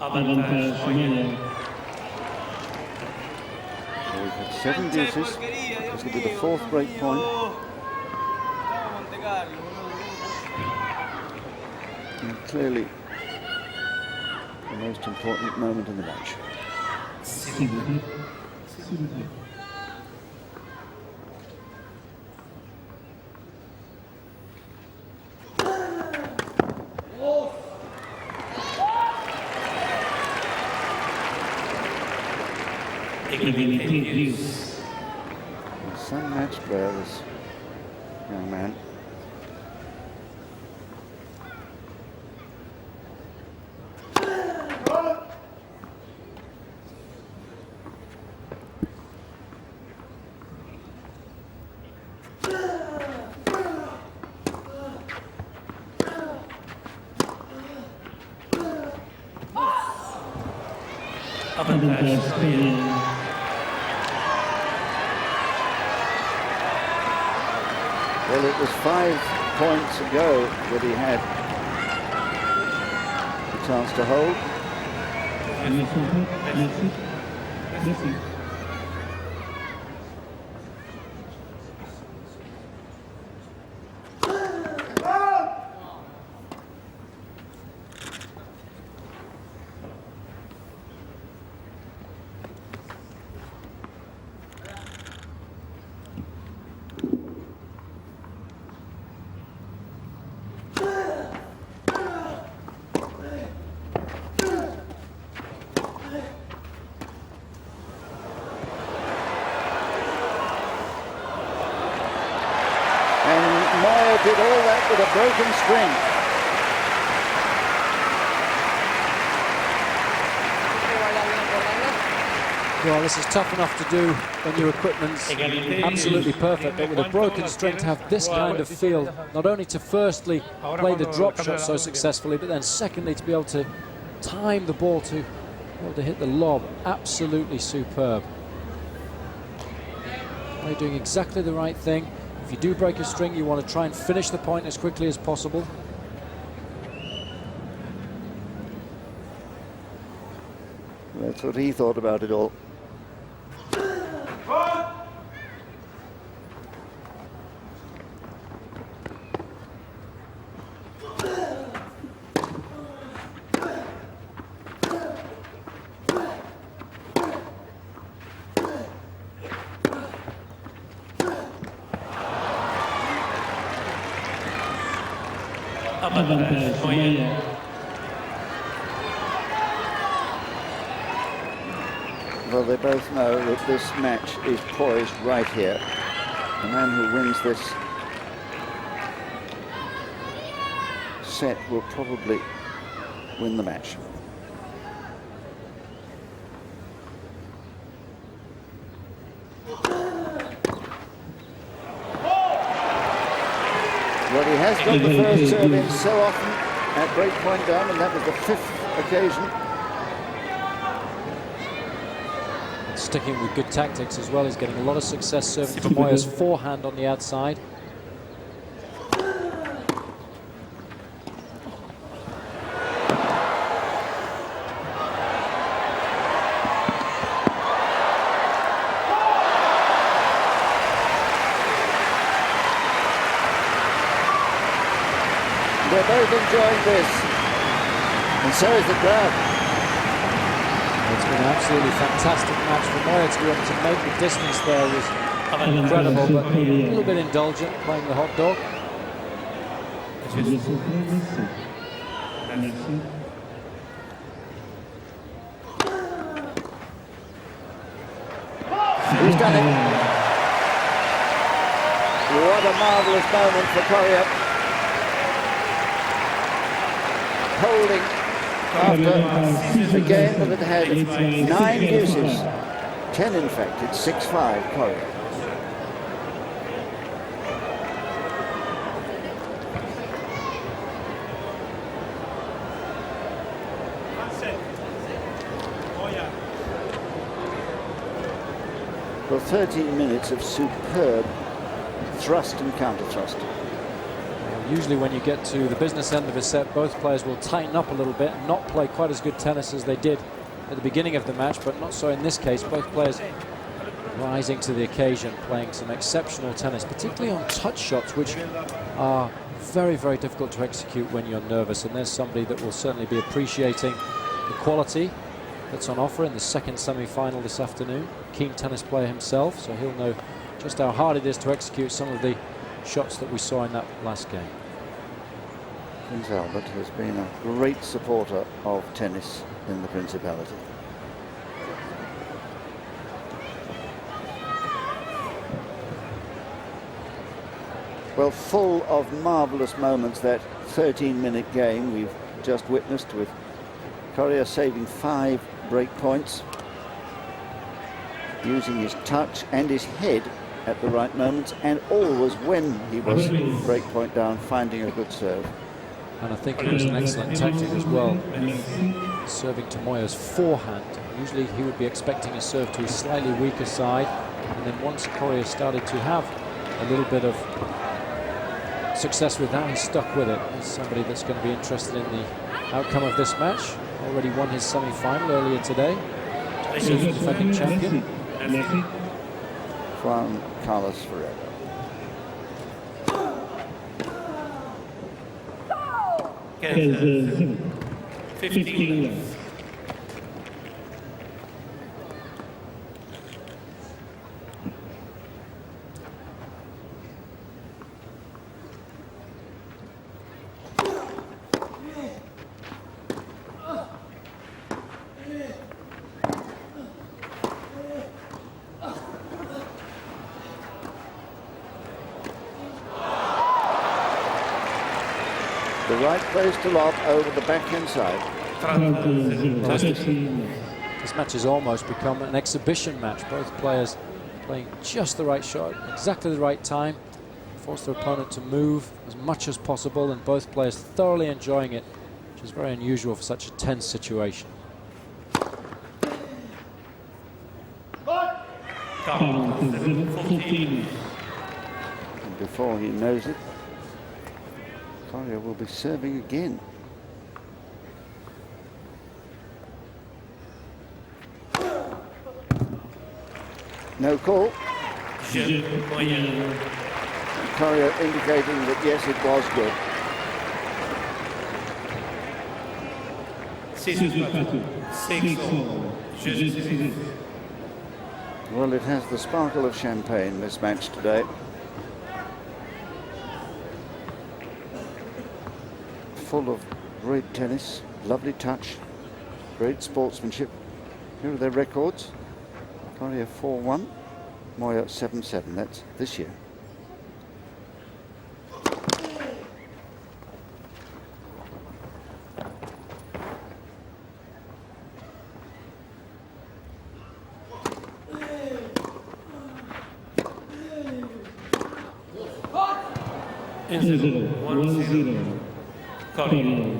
Avantage Moya. So we've had 7 deuces. This will be the 4th break point. And clearly the most important moment in the match. S'il vous plaît. S'il vous plaît. Égalité 10. And some match player, this young man. Avantage Coria. Well, it was 5 points ago that he had the chance to hold. Merci. Merci. Moya did all that with a broken string. Well, this is tough enough to do when your equipment's absolutely perfect, but with a broken string to have this kind of feel, not only to firstly play the drop shot so successfully, but then secondly to be able to time the ball to be able to hit the lob, absolutely superb. You're doing exactly the right thing. If you do break a string, you want to try and finish the point as quickly as possible. That's what he thought about it all. Avantage Moya. Well, they both know that this match is poised right here. The man who wins this set will probably win the match. Well, he has got the first serve in so often at breakpoint down, and that was the 5th occasion. Sticking with good tactics as well. He's getting a lot of success serving from Moya's forehand on the outside. they're both enjoying this. And so is the crowd. It's been an absolutely fantastic match for Moya. To be able to make the distance there was incredible, but a little bit indulgent playing the hot dog. He's done it. What a marvellous moment for Coria. Holding after a game that had 9 deuces. 10 in fact, it's 6-5 Coria. Well, 13 minutes of superb thrust and counter thrust. Usually when you get to the business end of a set, both players will tighten up a little bit and not play quite as good tennis as they did at the beginning of the match, but not so in this case. Both players rising to the occasion, playing some exceptional tennis, particularly on touch shots, which are very, very difficult to execute when you're nervous. And there's somebody that will certainly be appreciating the quality that's on offer in the second semi-final this afternoon. Keen tennis player himself, so he'll know just how hard it is to execute some of the shots that we saw in that last game. Prince Albert has been a great supporter of tennis in the Principality. Well, full of marvellous moments, that 13-minute game we've just witnessed, with Coria saving 5 break points, using his touch and his head at the right moments, and always when he was break point down, finding a good serve. And I think it was an excellent tactic as well, serving to Moya's forehand. Usually he would be expecting a serve to his slightly weaker side, and then once Coria started to have a little bit of success with that, he stuck with it. He's somebody that's going to be interested in the outcome of this match. Already won his semi-final earlier today. He's the defending champion. Juan Carlos Ferreira. Again, 15. The right place to lob over the backhand side. This match has almost become an exhibition match. Both players playing just the right shot, exactly the right time, force their opponent to move as much as possible, and both players thoroughly enjoying it, which is very unusual for such a tense situation. And before he knows it, Coria will be serving again. No call. Coria indicating that yes, it was good. Well, it has the sparkle of champagne, this match today. Full of great tennis, lovely touch, great sportsmanship. Here are their records. Coria 4-1, Moya 7-7. That's this year. Incident 1-0. Coria.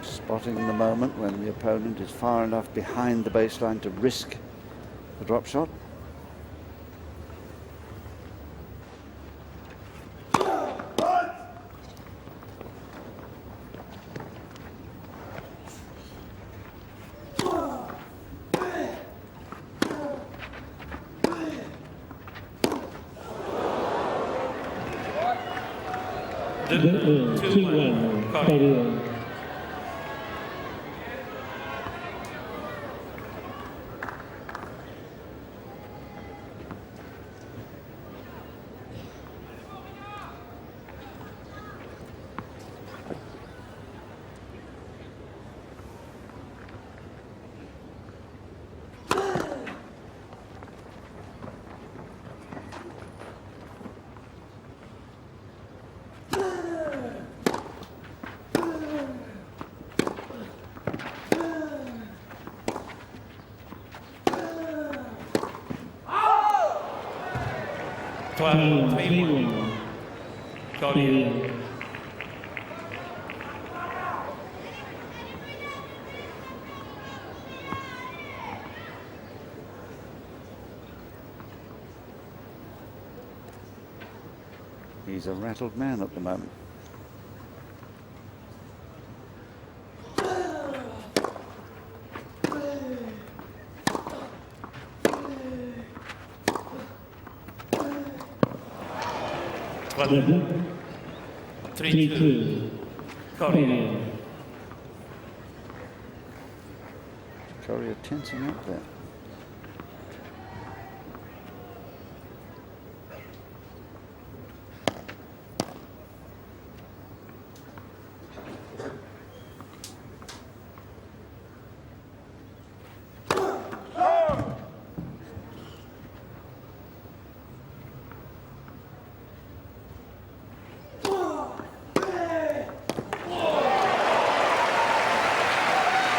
Spotting the moment when the opponent is far enough behind the baseline to risk the drop shot. The 2-1 Coria. Twelve, 3-1 Coria. He's a rattled man at the moment. Double 3-2 Coria. Coria tensing up there.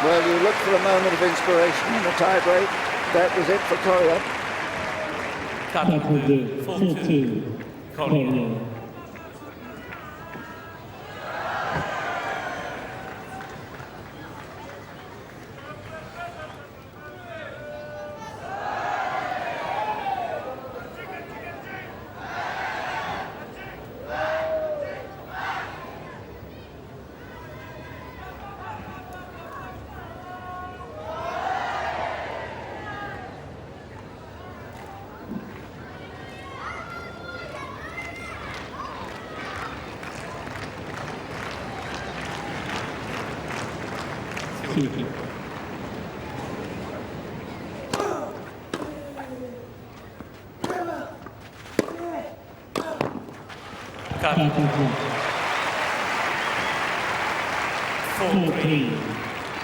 Well, you look for a moment of inspiration in a tie-break. That was it for Coria. Double 4-2 Coria.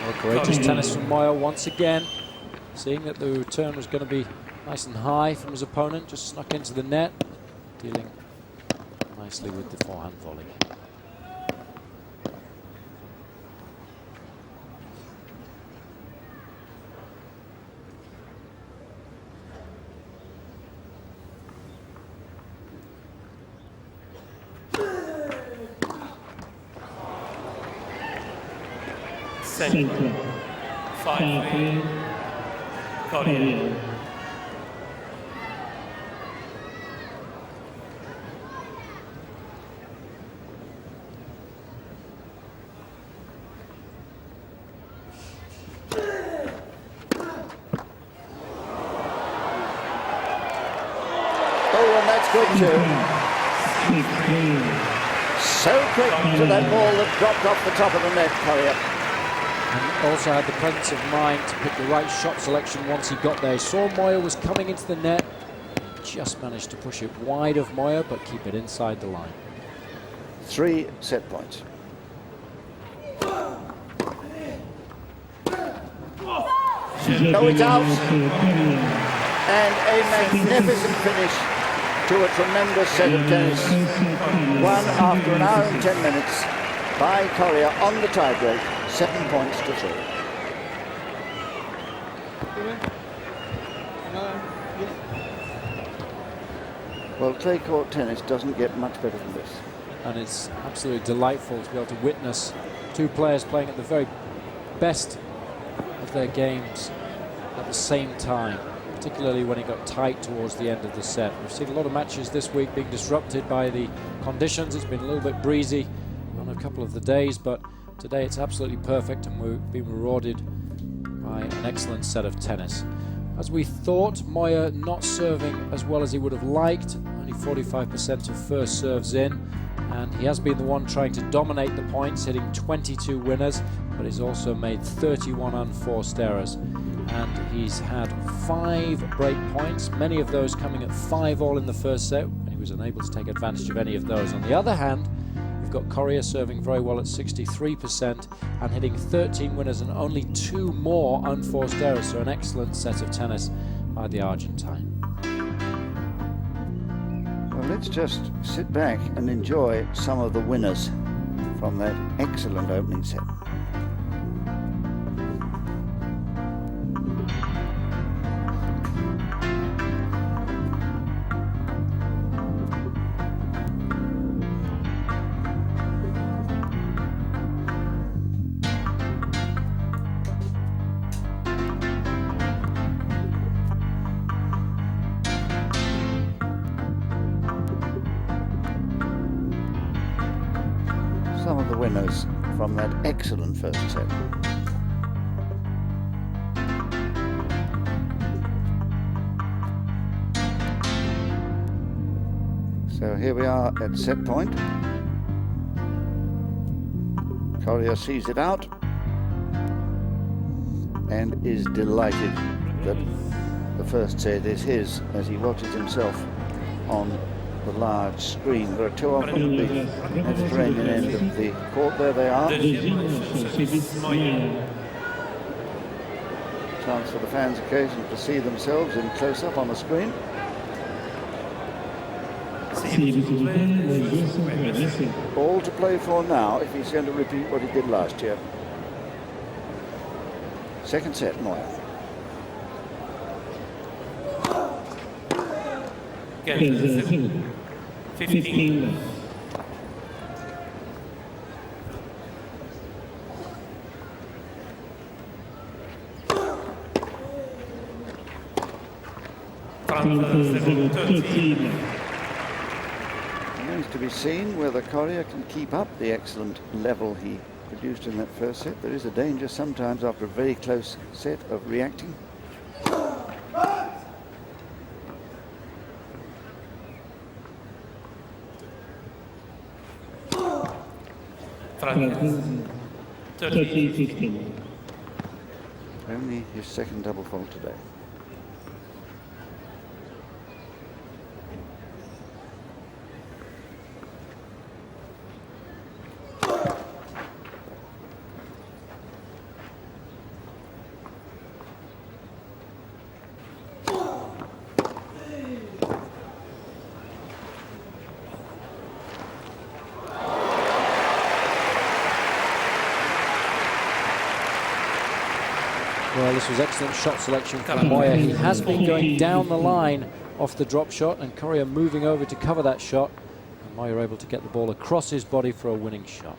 Well, courageous tennis from Moya once again. Seeing that the return was going to be nice and high from his opponent, just snuck into the net, dealing nicely with the forehand volley. Center 5-3 Coria. Oh, and that's good too. So quick to that ball that dropped off the top of the net, Coria. And also had the presence of mind to pick the right shot selection once he got there. He saw Moya was coming into the net, just managed to push it wide of Moya, but keep it inside the line. 3 set points. No, it's out. And a magnificent finish to a tremendous set of tennis. Won after an hour and 10 minutes by Coria on the tiebreak, 7 points to 3. Well, clay court tennis doesn't get much better than this. And it's absolutely delightful to be able to witness Two players playing at the very best of their games at the same time, particularly when it got tight towards the end of the set. We've seen a lot of matches this week being disrupted by the conditions. It's been a little bit breezy on a couple of the days, but today it's absolutely perfect, and we've been rewarded by an excellent set of tennis. As we thought, Moya not serving as well as he would have liked, only 45% of first serves in, and he has been the one trying to dominate the points, hitting 22 winners, but he's also made 31 unforced errors. And he's had 5 break points, many of those coming at 5-all in the first set, and he was unable to take advantage of any of those. On the other hand, we've got Coria serving very well at 63% and hitting 13 winners and only 2 more unforced errors, so an excellent set of tennis by the Argentine. Well, let's just sit back and enjoy some of the winners from that excellent opening set. Some of the winners from that excellent first set. So here we are at set point. Coria sees it out and is delighted that the first set is his as he watches himself on the large screen. There are 2 of them at the Mediterranean end of the court. There they are. Chance for the fans occasionally to see themselves in close-up on the screen. All to play for now if he's going to repeat what he did last year. Second set, Moya. Again, 15. Remains to be seen whether Coria can keep up the excellent level he produced in that first set. There is a danger sometimes after a very close set of reacting. Only his second double fault today. Well, this was excellent shot selection from Moya. He has been going down the line off the drop shot, and Coria moving over to cover that shot. And Moya able to get the ball across his body for a winning shot.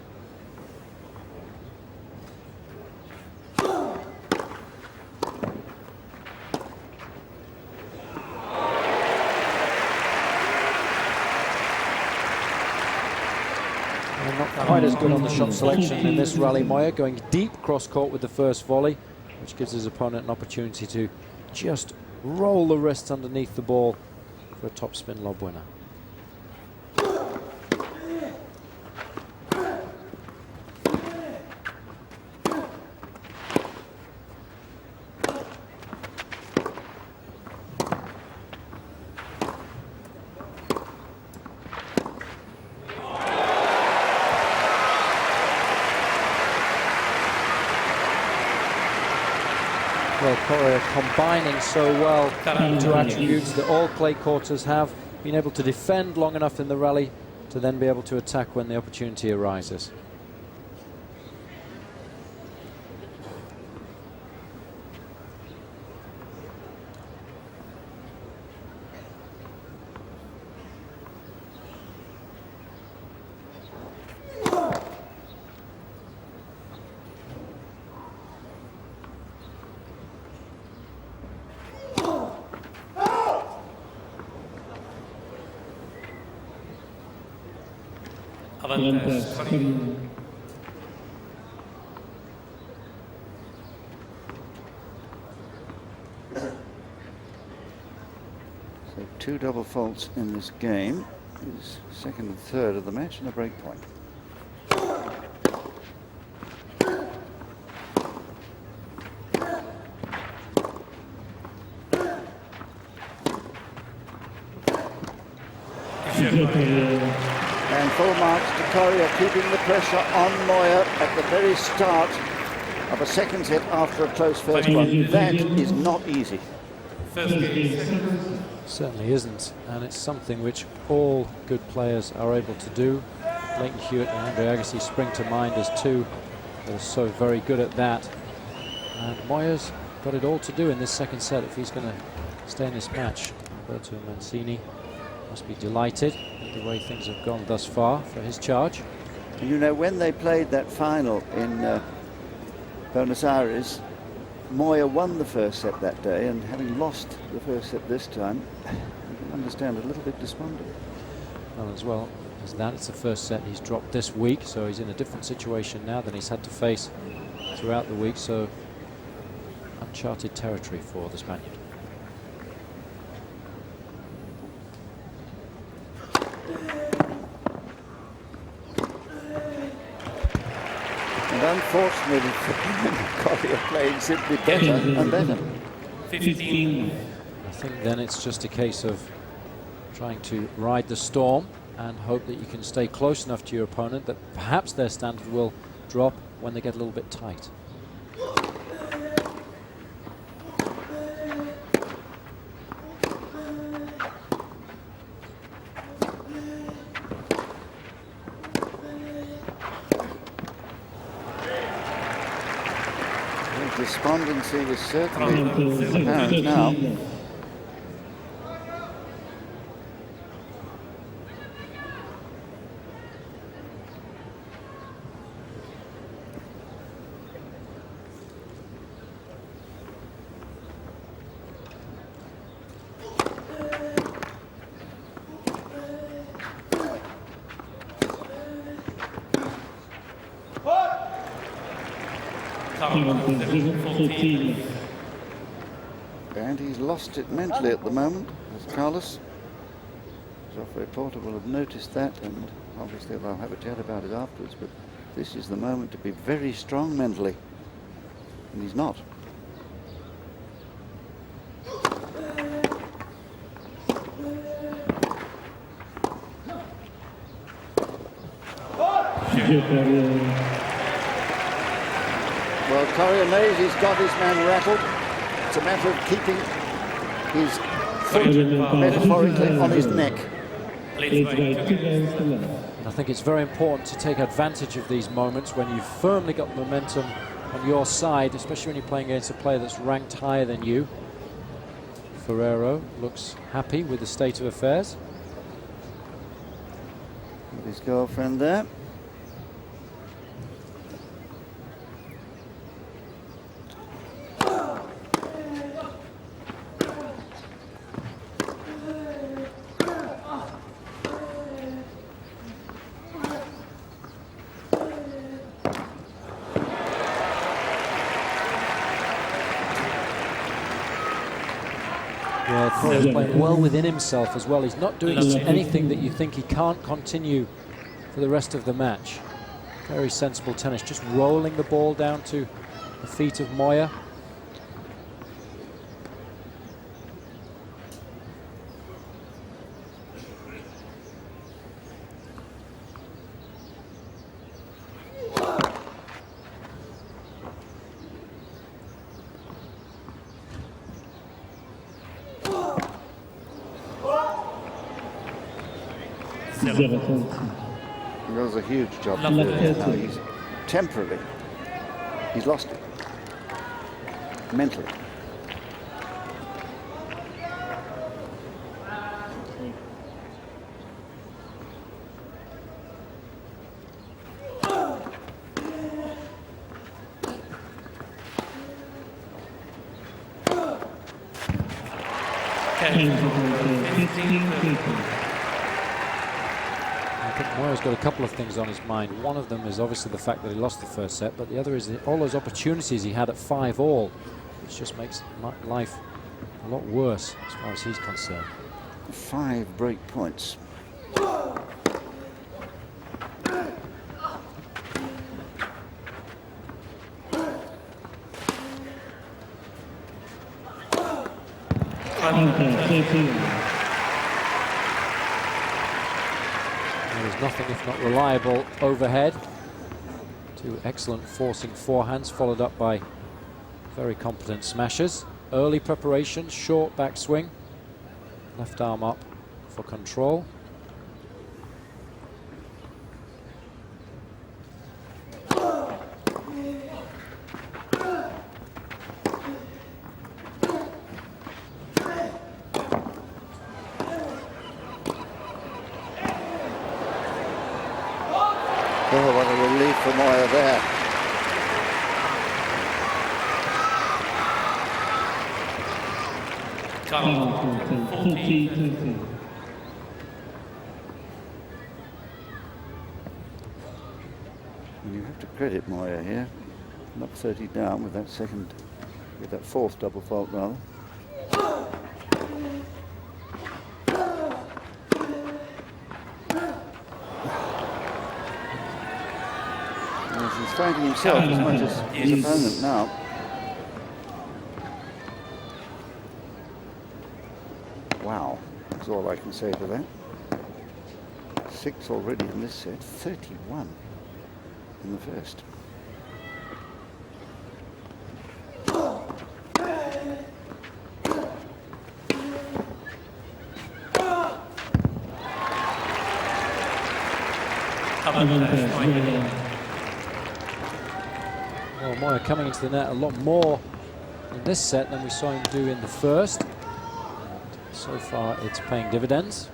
And not quite as good on the shot selection in this rally. Moya going deep cross court with the first volley, which gives his opponent an opportunity to just roll the wrists underneath the ball for a topspin lob winner. Well, Coria combining so well two attributes that all clay courters have, been able to defend long enough in the rally to then be able to attack when the opportunity arises. Avantage, Coria. So 2 double faults in this game. His second and third of the match and a break point. And full marks to Coria, keeping the pressure on Moya at the very start of a second set after a close first one. That is not easy. First game. Certainly isn't, and it's something which all good players are able to do. Leighton Hewitt and Andre Agassi spring to mind as two also very good at that. And Moya's got it all to do in this second set if he's going to stay in this match. Alberto Mancini must be delighted with the way things have gone thus far for his charge. You know, when they played that final in Buenos Aires, Moya won the first set that day, and having lost the first set this time, you can understand a little bit despondent. Well, as well as that, it's the first set he's dropped this week, so he's in a different situation now than he's had to face throughout the week, so uncharted territory for the Spaniard. And unfortunately, Coria playing simply better and better. 15. I think then it's just a case of trying to ride the storm and hope that you can stay close enough to your opponent that perhaps their standard will drop when they get a little bit tight. Despondency is certainly apparent now. And he's lost it mentally at the moment, as Carlos. Geoffrey Porter will have noticed that, and obviously they'll have a chat about it afterwards, but this is the moment to be very strong mentally, and he's not. Well, Coria knows he's got his man rattled. It's a matter of keeping his foot metaphorically on his neck. I think it's very important to take advantage of these moments when you've firmly got momentum on your side, especially when you're playing against a player that's ranked higher than you. Ferrero looks happy with the state of affairs. With his girlfriend there. Yeah, Coria's playing well within himself as well. He's not doing anything that you think he can't continue for the rest of the match. Very sensible tennis, just rolling the ball down to the feet of Moya. He does a huge job to do it. Now he's temporarily, he's lost it mentally. think Moya's got a couple of things on his mind. One of them is obviously the fact that he lost the first set, but the other is all those opportunities he had at 5-all, which just makes life a lot worse as far as he's concerned. 5 break points. There's nothing if not reliable overhead. 2 excellent forcing forehands followed up by very competent smashes. Early preparation, short backswing. Left arm up for control. Oh, what a relief for Moya there. Carlo, 14. And you have to credit Moya here. Not 30 down with that second, with that 4th double fault rather. He's finding himself as much as his opponent now. Wow, that's all I can say to that. 6 already in this set, 31 in the first. Well, Moya coming into the net a lot more in this set than we saw him do in the first. And so far, it's paying dividends.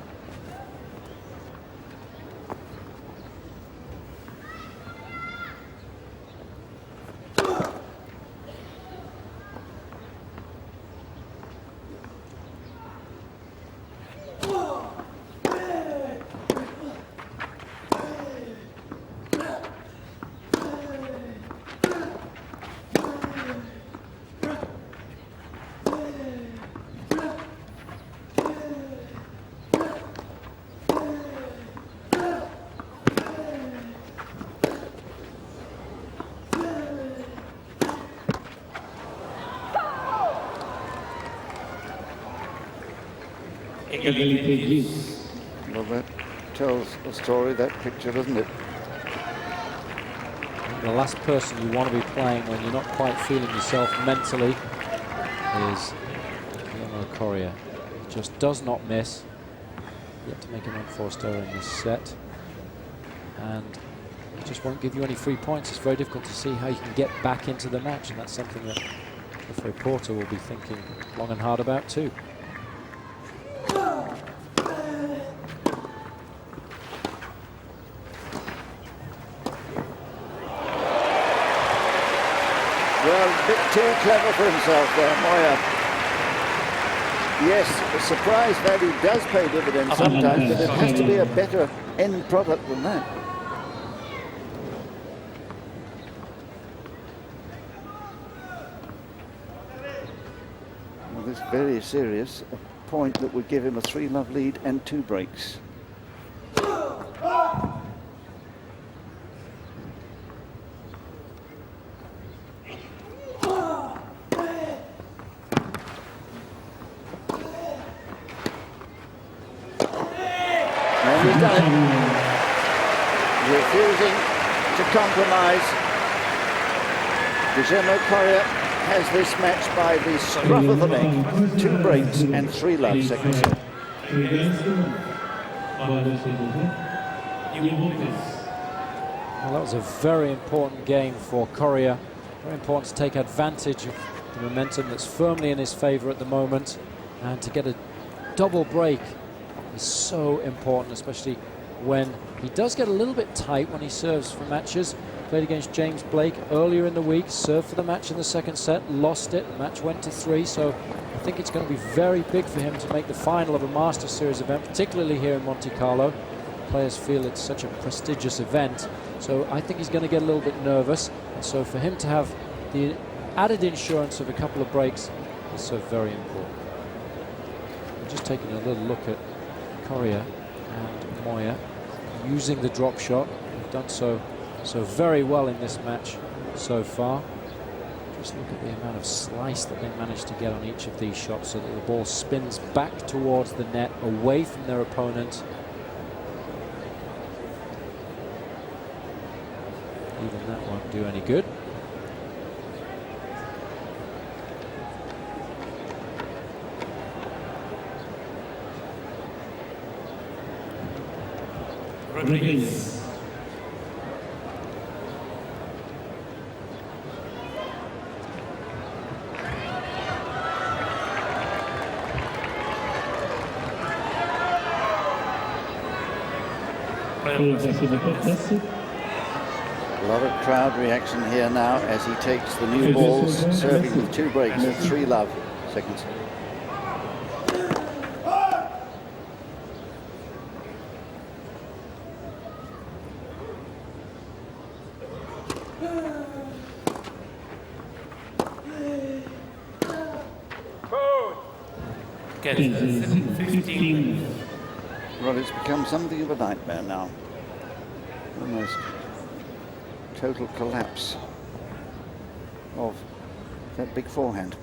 Well, that tells a story, that picture, doesn't it? The last person you want to be playing when you're not quite feeling yourself mentally is Guillermo Coria. He just does not miss. Yet to make an unforced error in this set. And he just won't give you any free points. It's very difficult to see how you can get back into the match, and that's something that the reporter will be thinking long and hard about too. Well, a bit too clever for himself there, Moya. Yes, the surprise value does pay dividends sometimes, but it has to be a better end product than that. Well, this is very serious, a point that would give him a 3-love lead and 2 breaks. He's done it. Refusing to compromise. Guillermo Coria has this match by the scruff of the neck. 2 breaks and 3 love second set. Well, that was a very important game for Coria. Very important to take advantage of the momentum that's firmly in his favour at the moment, and to get a double break is so important, especially when he does get a little bit tight when he serves for matches. Played against James Blake earlier in the week, served for the match in the second set, lost it, the match went to 3, so I think it's going to be very big for him to make the final of a Masters Series event, particularly here in Monte Carlo. players feel it's such a prestigious event. So I think he's going to get a little bit nervous. And so for him to have the added insurance of a couple of breaks is so very important. We're just taking a little look at Coria and Moya using the drop shot. They've done so very well in this match so far. Just look at the amount of slice that they managed to get on each of these shots so that the ball spins back towards the net, away from their opponent. Even that won't do any good. Rodriguez. A lot of crowd reaction here now as he takes the new balls, serving with 2 breaks at 3 love seconds. Get 15. Well, it's become something of a nightmare now. Almost total collapse of that big forehand.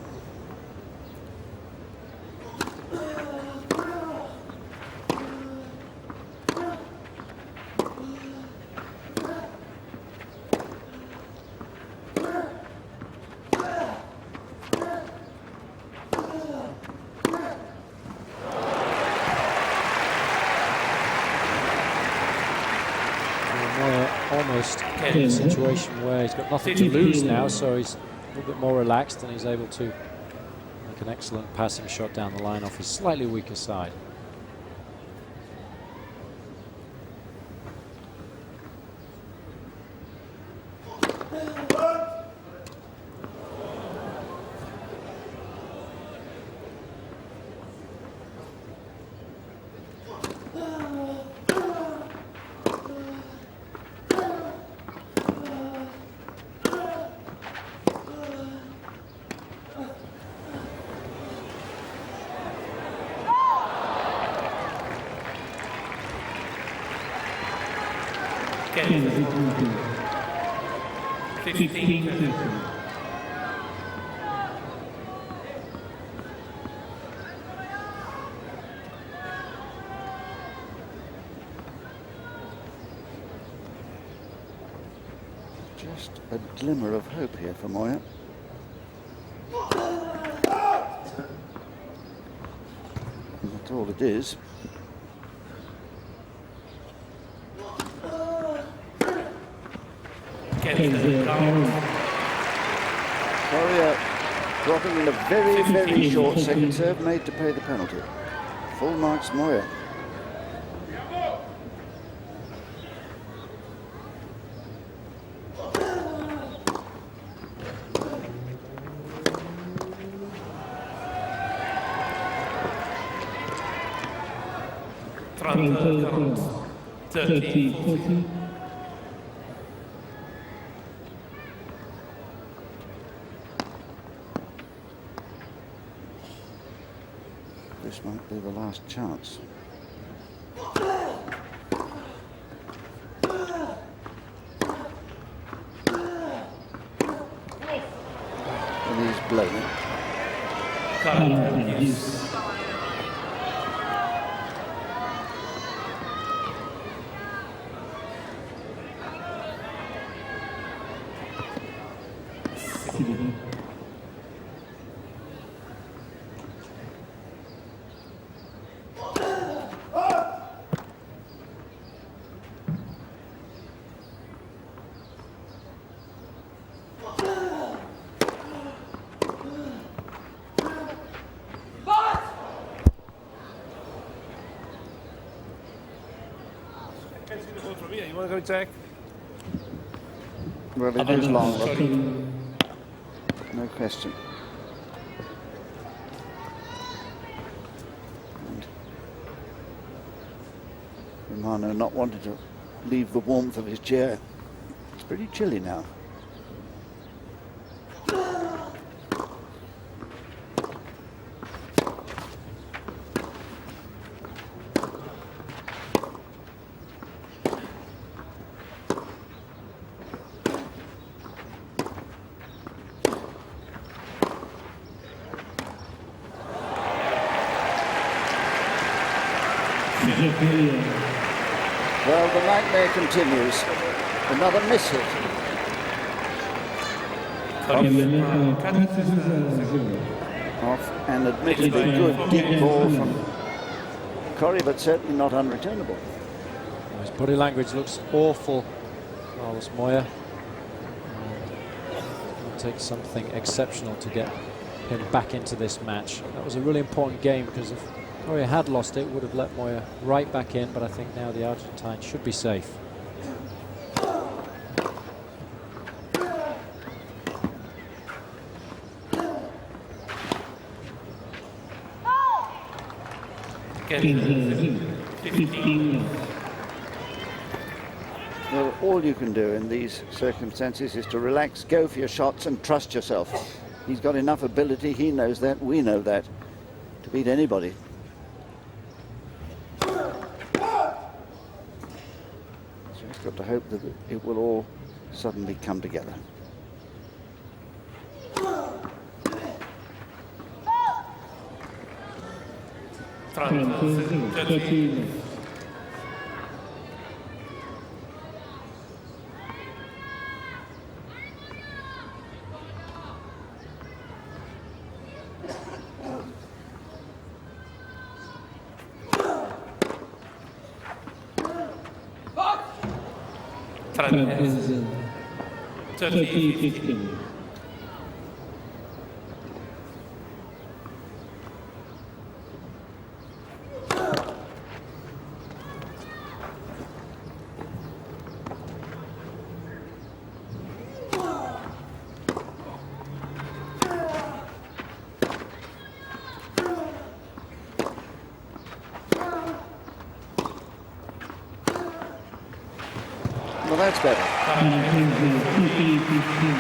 Almost in a situation where he's got nothing to lose now, so he's a little bit more relaxed and he's able to make an excellent passing shot down the line off his slightly weaker side. Get 15. Just a glimmer of hope here for Moya. That's all it is. Coria dropping in a very, very short second serve, made to pay the penalty. Full marks Moya. This might be the last chance. And he's blown it. You want to go check? Well, it is long, no question. And the Shimano not wanting to leave the warmth of his chair. It's pretty chilly now. Well, the nightmare continues. Another miss hit. Off and admittedly good deep ball from Coria, but certainly not unreturnable. His body language looks awful, Carlos Moya. It'll take something exceptional to get him back into this match. That was a really important game, because if Coria had lost it, would have let Moya right back in, but I think now the Argentine should be safe. Well, all you can do in these circumstances is to relax, go for your shots and trust yourself. He's got enough ability, he knows that, we know that, to beat anybody. Just got to hope that it will all suddenly come together. Well, that's better.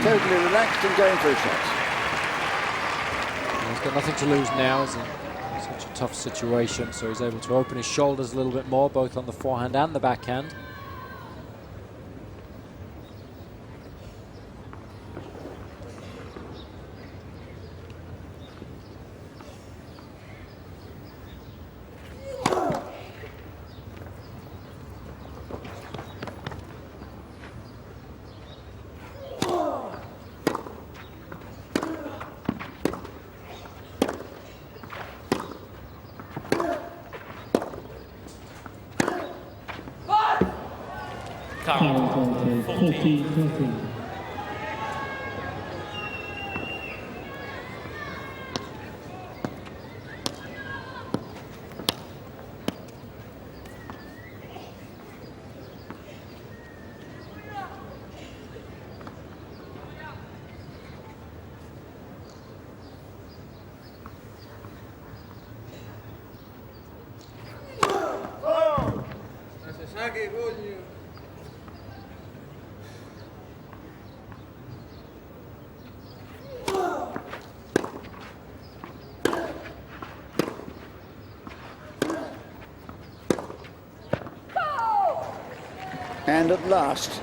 Totally relaxed and going for a shot. He's got nothing to lose now. He's in such a tough situation, so he's able to open his shoulders a little bit more, both on the forehand and the backhand. And at last,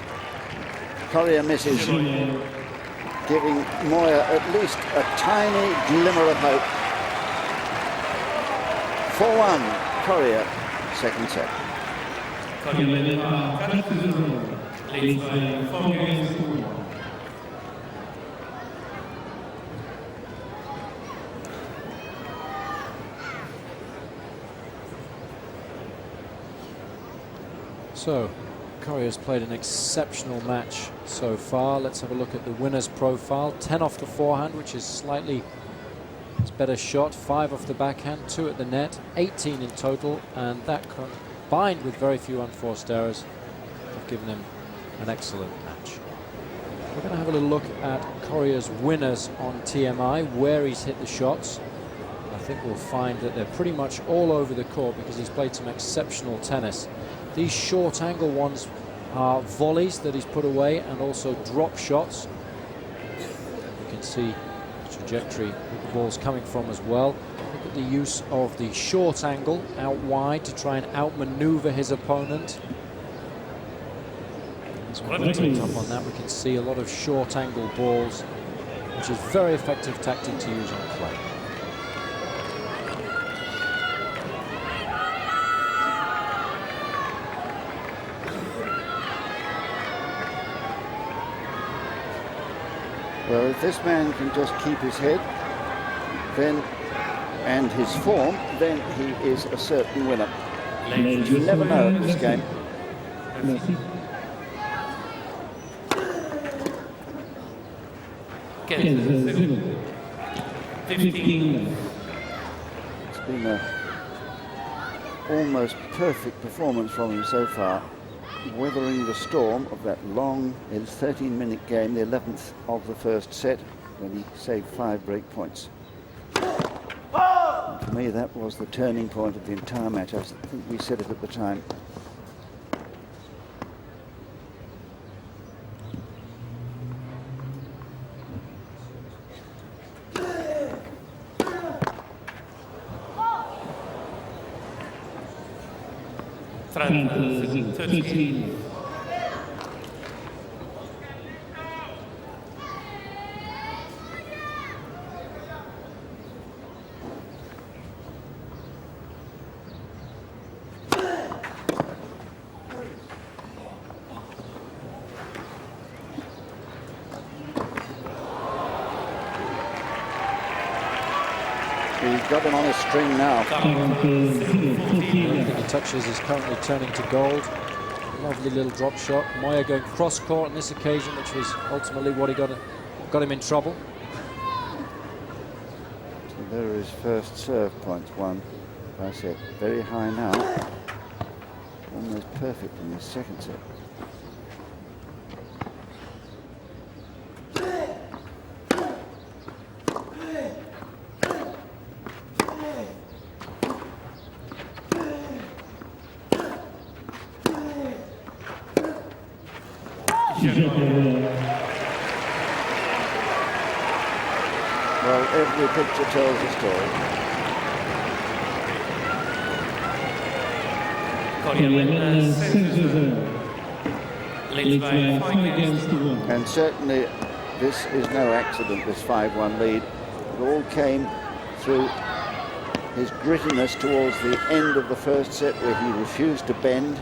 Coria misses, giving Moya at least a tiny glimmer of hope. 4-1, Coria, second set. So, Coria's played an exceptional match so far. Let's have a look at the winner's profile. 10 off the forehand, which is slightly his better shot. 5 off the backhand, 2 at the net, 18 in total, and that combined with very few unforced errors have given him an excellent match. We're going to have a little look at Coria's winners on TMI, where he's hit the shots. I think we'll find that they're pretty much all over the court, because he's played some exceptional tennis These short angle ones are volleys that he's put away and also drop shots. You can see the trajectory that the ball's coming from as well. Look at the use of the short angle out wide to try and outmaneuver his opponent. As we picked up on that, we can see a lot of short angle balls, which is very effective tactic to use on clay. Well, if this man can just keep his head, then, and his form, then he is a certain winner. You never know in this game. It's been an almost perfect performance from him so far, weathering the storm of that long 13-minute game, the 11th of the first set, when he saved 5 break points. And for me, that was the turning point of the entire match. I think we said it at the time. Trente, 13. He's got him on a string now. Everything he touches is currently turning to gold. Lovely little drop shot. Moya going cross court on this occasion, which was ultimately what he got him in trouble. So there are his first serve points, one by set. Very high now. Almost perfect in his second set. Well, every picture tells a story. Coria leads by 5 games to 1. And certainly this is no accident, this 5-1 lead. It all came through his grittiness towards the end of the first set, where he refused to bend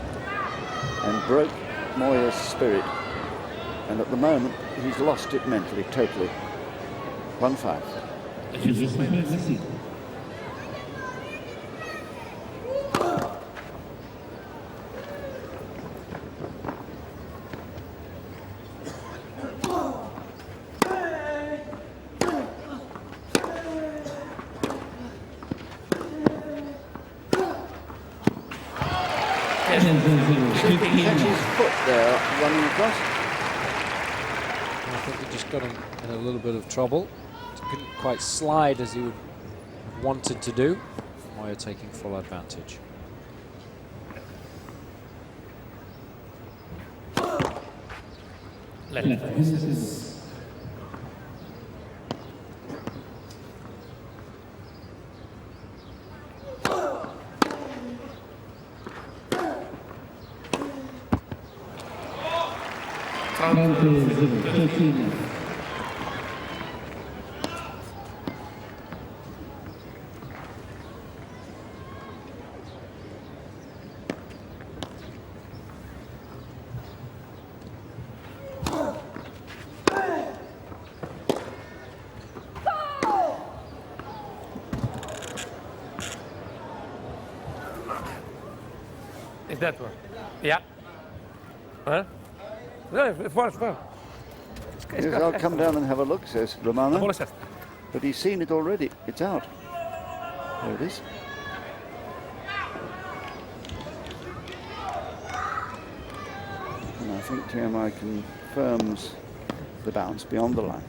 and broke Moya's spirit. And at the moment, he's lost it mentally, totally. 1-5. Catch his foot there, running across. I think he just got him in a little bit of trouble. Couldn't quite slide as he would have wanted to do. Moya taking full advantage. Is that one? Yeah. Huh? No, it's fine. Yes, I'll come down and have a look, says Romano. Ball is set. But he's seen it already. It's out. There it is. And I think TMI confirms the bounce beyond the line.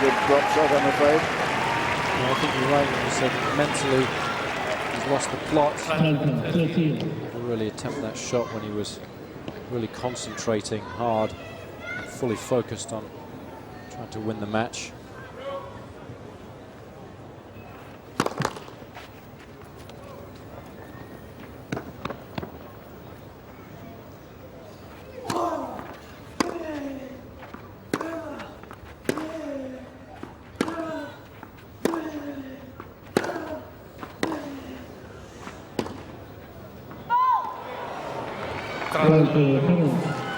good drop shot, I'm afraid. Yeah, I think you're right when you said mentally he's lost the plot. Never really attempt that shot when he was really concentrating hard, fully focused on trying to win the match.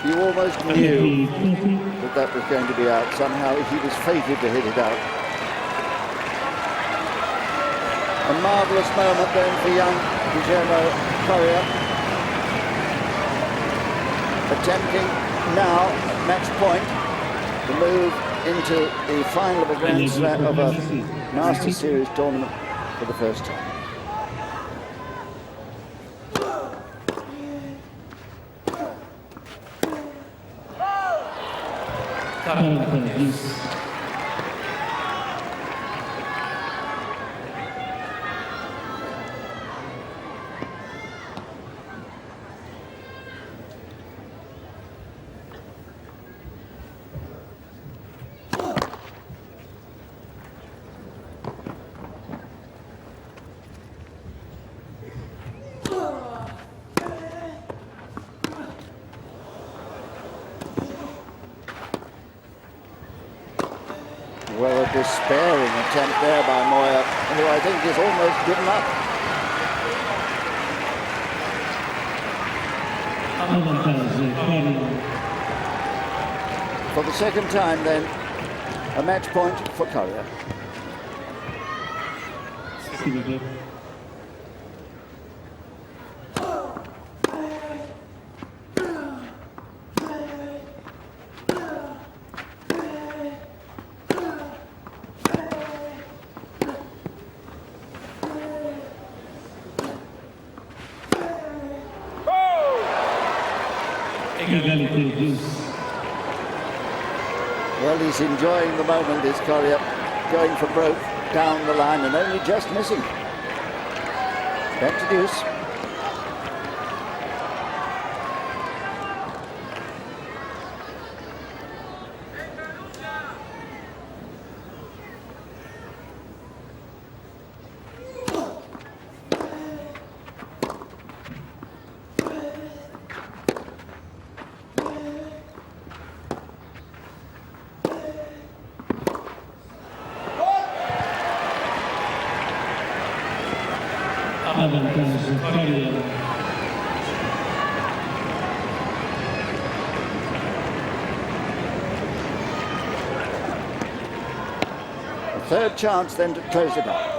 You almost knew that that was going to be out. Somehow he was fated to hit it out. A marvellous moment then for young Guillermo Coria. Attempting now at match point to move into the final of a Grand Slam of a Masters Series tournament for the first time. Well, a despairing attempt there by Moya, who I think is almost given up. For the second time then, a match point for Coria. Well, he's enjoying the moment, is Coria, going for broke down the line and only just missing. Back to deuce. A third chance then to close it up.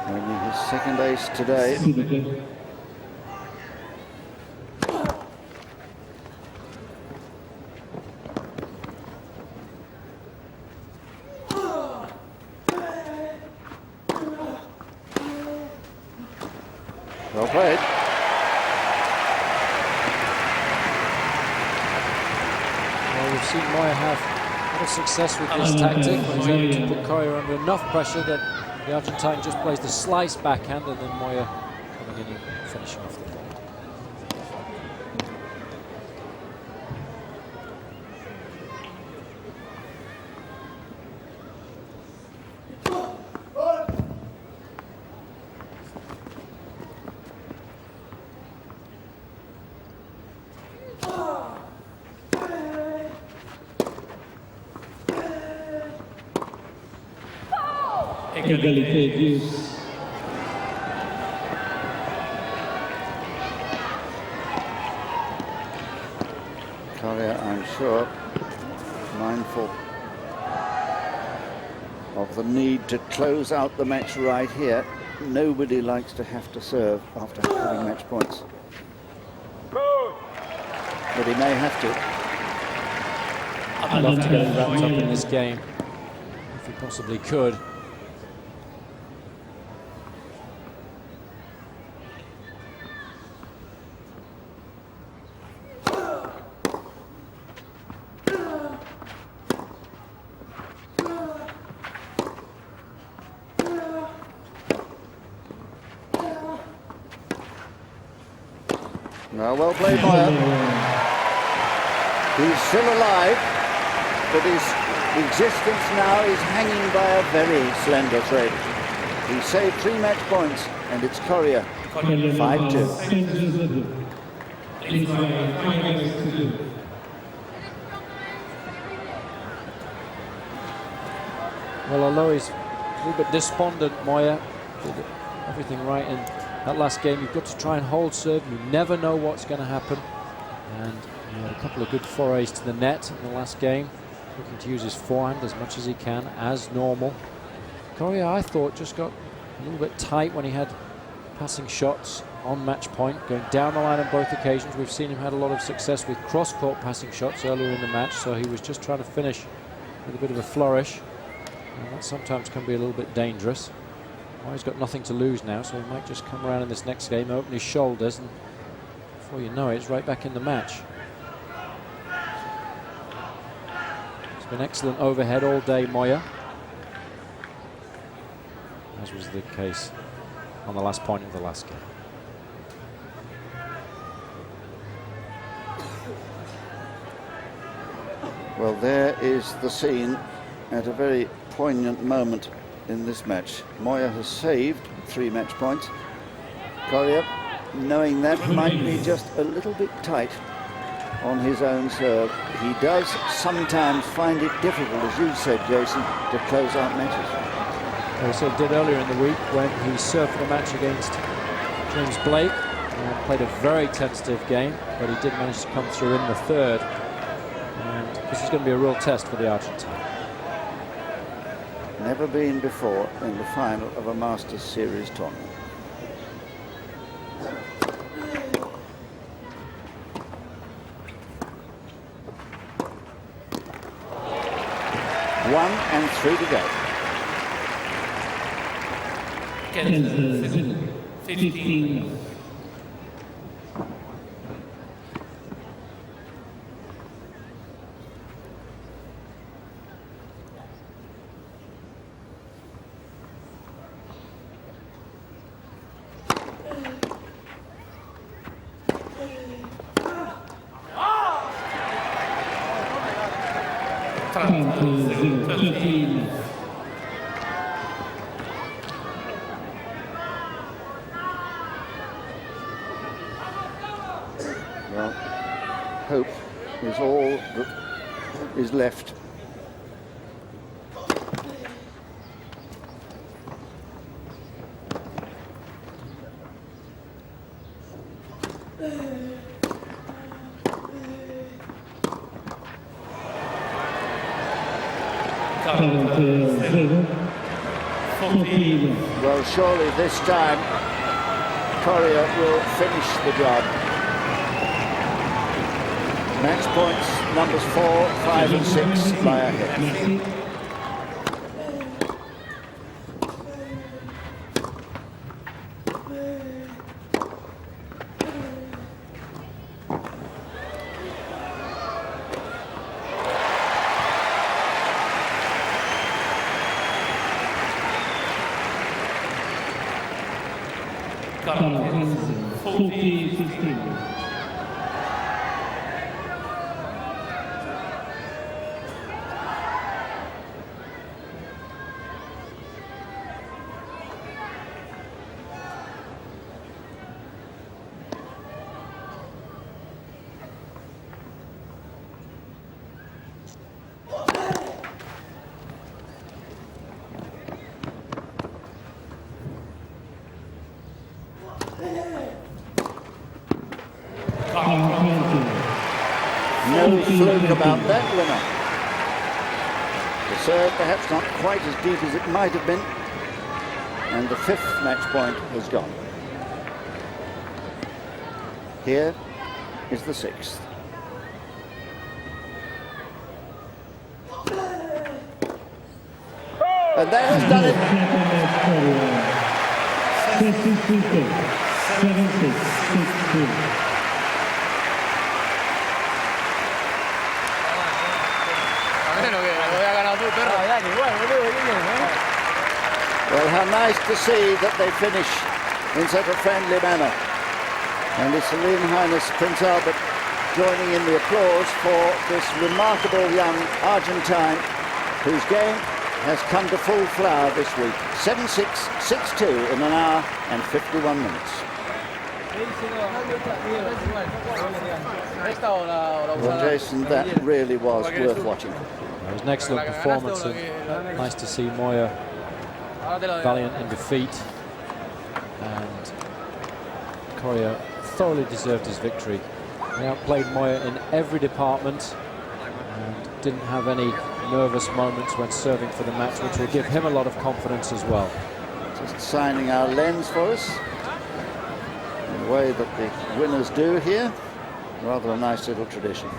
Only his second ace today. Well played. Well, we've seen Moya have a lot of success with this tactic when he's able to put Coria under enough pressure that the Argentine just plays the slice backhand and then Moya coming in and finishing off the point. Coria, I'm sure, mindful of the need to close out the match right here. Nobody likes to have to serve after having match points. But he may have to. I'd love to get it wrapped up in this game, if he possibly could. Well played, Moya. He's still alive, but his existence now is hanging by a very slender thread. He saved 3 match points, and it's Coria 5-2. Well, although he's a little bit despondent, Moya did everything right in that last game. You've got to try and hold serve. You never know what's going to happen. And he had a couple of good forays to the net in the last game, looking to use his forehand as much as he can, as normal. Coria, I thought, just got a little bit tight when he had passing shots on match point, going down the line on both occasions. We've seen him had a lot of success with cross-court passing shots earlier in the match, so he was just trying to finish with a bit of a flourish. And that sometimes can be a little bit dangerous. Well, he's got nothing to lose now, so he might just come around in this next game, open his shoulders, and before you know it, it's right back in the match. It's been excellent overhead all day, Moya, as was the case on the last point of the last game. Well, there is the scene at a very poignant moment in this match. Moya has saved 3 match points. Coria, knowing that, might be just a little bit tight on his own serve. He does sometimes find it difficult, as you said, Jason, to close out matches. Well, he sort of did earlier in the week when he served for the match against James Blake and played a very tentative game, but he did manage to come through in the third. And this is going to be a real test for the Argentine. Never been before in the final of a Masters Series tournament. One and 3 to go. 15. Well, hope is all that is left. Well, surely this time Coria will finish the job. Match points numbers 4, 5 and 6 lie ahead. No fluke about that winner. The serve perhaps not quite as deep as it might have been, and the 5th match point has gone. Here is the 6th. And that has done it. 7-6. Well, how nice to see that they finish in such a friendly manner. And His Serene Highness Prince Albert joining in the applause for this remarkable young Argentine whose game has come to full flower this week. 7-6, 6-2 in an hour and 51 minutes. Well, Jason, that really was worth watching. It was an excellent performance, and nice to see Moya valiant in defeat. And Coria thoroughly deserved his victory. He outplayed Moya in every department and didn't have any nervous moments when serving for the match, which will give him a lot of confidence as well. Just signing our lens for us in the way that the winners do here. Rather a nice little tradition.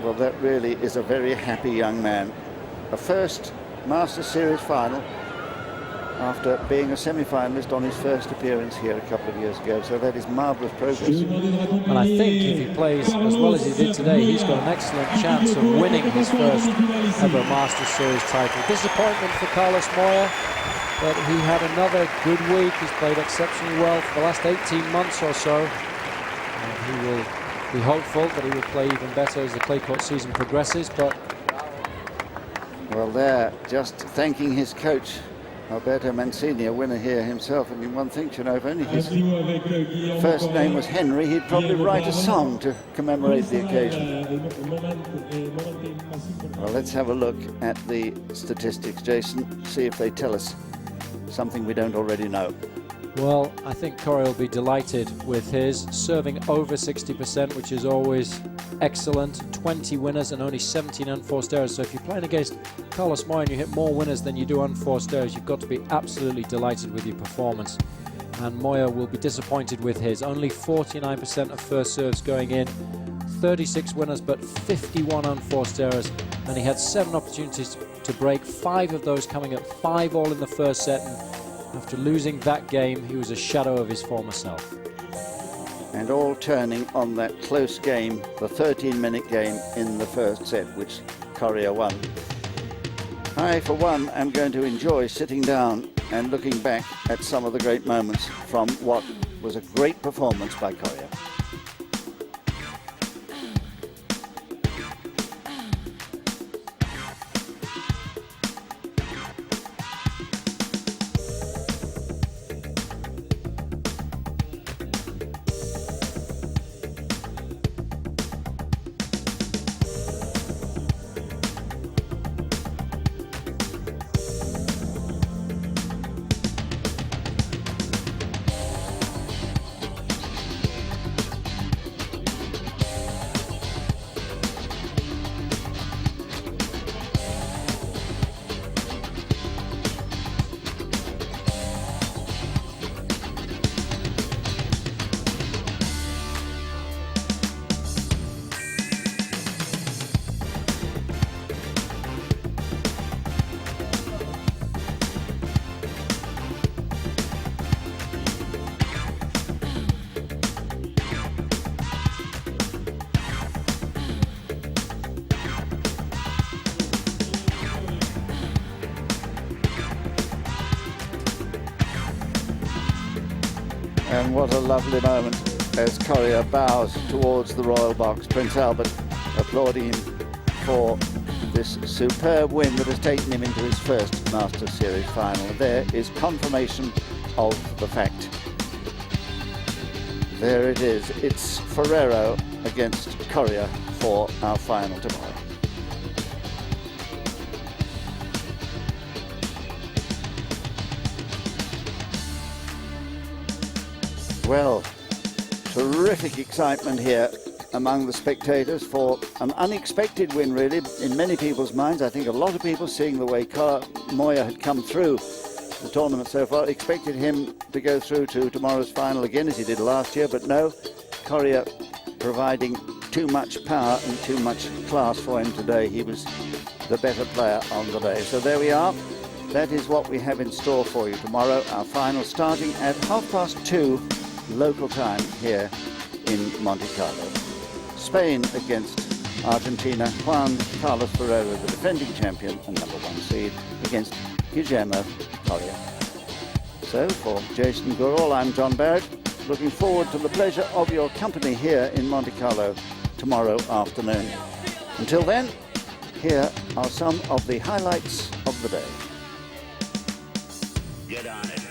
Well, that really is a very happy young man. A first Masters Series final after being a semi-finalist on his first appearance here a couple of years ago. So that is marvellous progress. And I think if he plays as well as he did today, he's got an excellent chance of winning his first ever Masters Series title. Disappointment for Carlos Moya, but he had another good week. He's played exceptionally well for the last 18 months or so. And he will be hopeful that he will play even better as the clay court season progresses. But well, there, just thanking his coach, Alberto Mancini, a winner here himself. I mean, one thinks, you know, if only his first name was Henry, he'd probably write a song to commemorate the occasion. Well, let's have a look at the statistics, Jason, see if they tell us something we don't already know. well, I think Coria will be delighted with his serving over 60%, which is always excellent. 20 winners and only 17 unforced errors. So if you're playing against Carlos Moya and you hit more winners than you do unforced errors, you've got to be absolutely delighted with your performance. And Moya will be disappointed with his. Only 49% of first serves going in. 36 winners, but 51 unforced errors. And he had 7 opportunities to break, 5 of those coming at 5 all in the first set. And after losing that game, he was a shadow of his former self. And all turning on that close game, the 13-minute game in the first set, which Coria won. I, for one, am going to enjoy sitting down and looking back at some of the great moments from what was a great performance by Coria. And what a lovely moment as Coria bows towards the royal box. Prince Albert applauding him for this superb win that has taken him into his first Masters Series final. There is confirmation of the fact. There it is. It's Ferrero against Coria for our final tomorrow. Well, terrific excitement here among the spectators for an unexpected win, really, in many people's minds. I think a lot of people, seeing the way Moya had come through the tournament so far, expected him to go through to tomorrow's final again, as he did last year, but no, Coria providing too much power and too much class for him today. He was the better player on the day. So there we are. That is what we have in store for you tomorrow. Our final starting at 2:30 local time here in Monte Carlo. Spain against Argentina. Juan Carlos Ferrero, the defending champion and #1 seed, against Guillermo, Coria. So for Jason Gurall, I'm John Barrett, looking forward to the pleasure of your company here in Monte Carlo tomorrow afternoon. Until then, here are some of the highlights of the day. Get on it.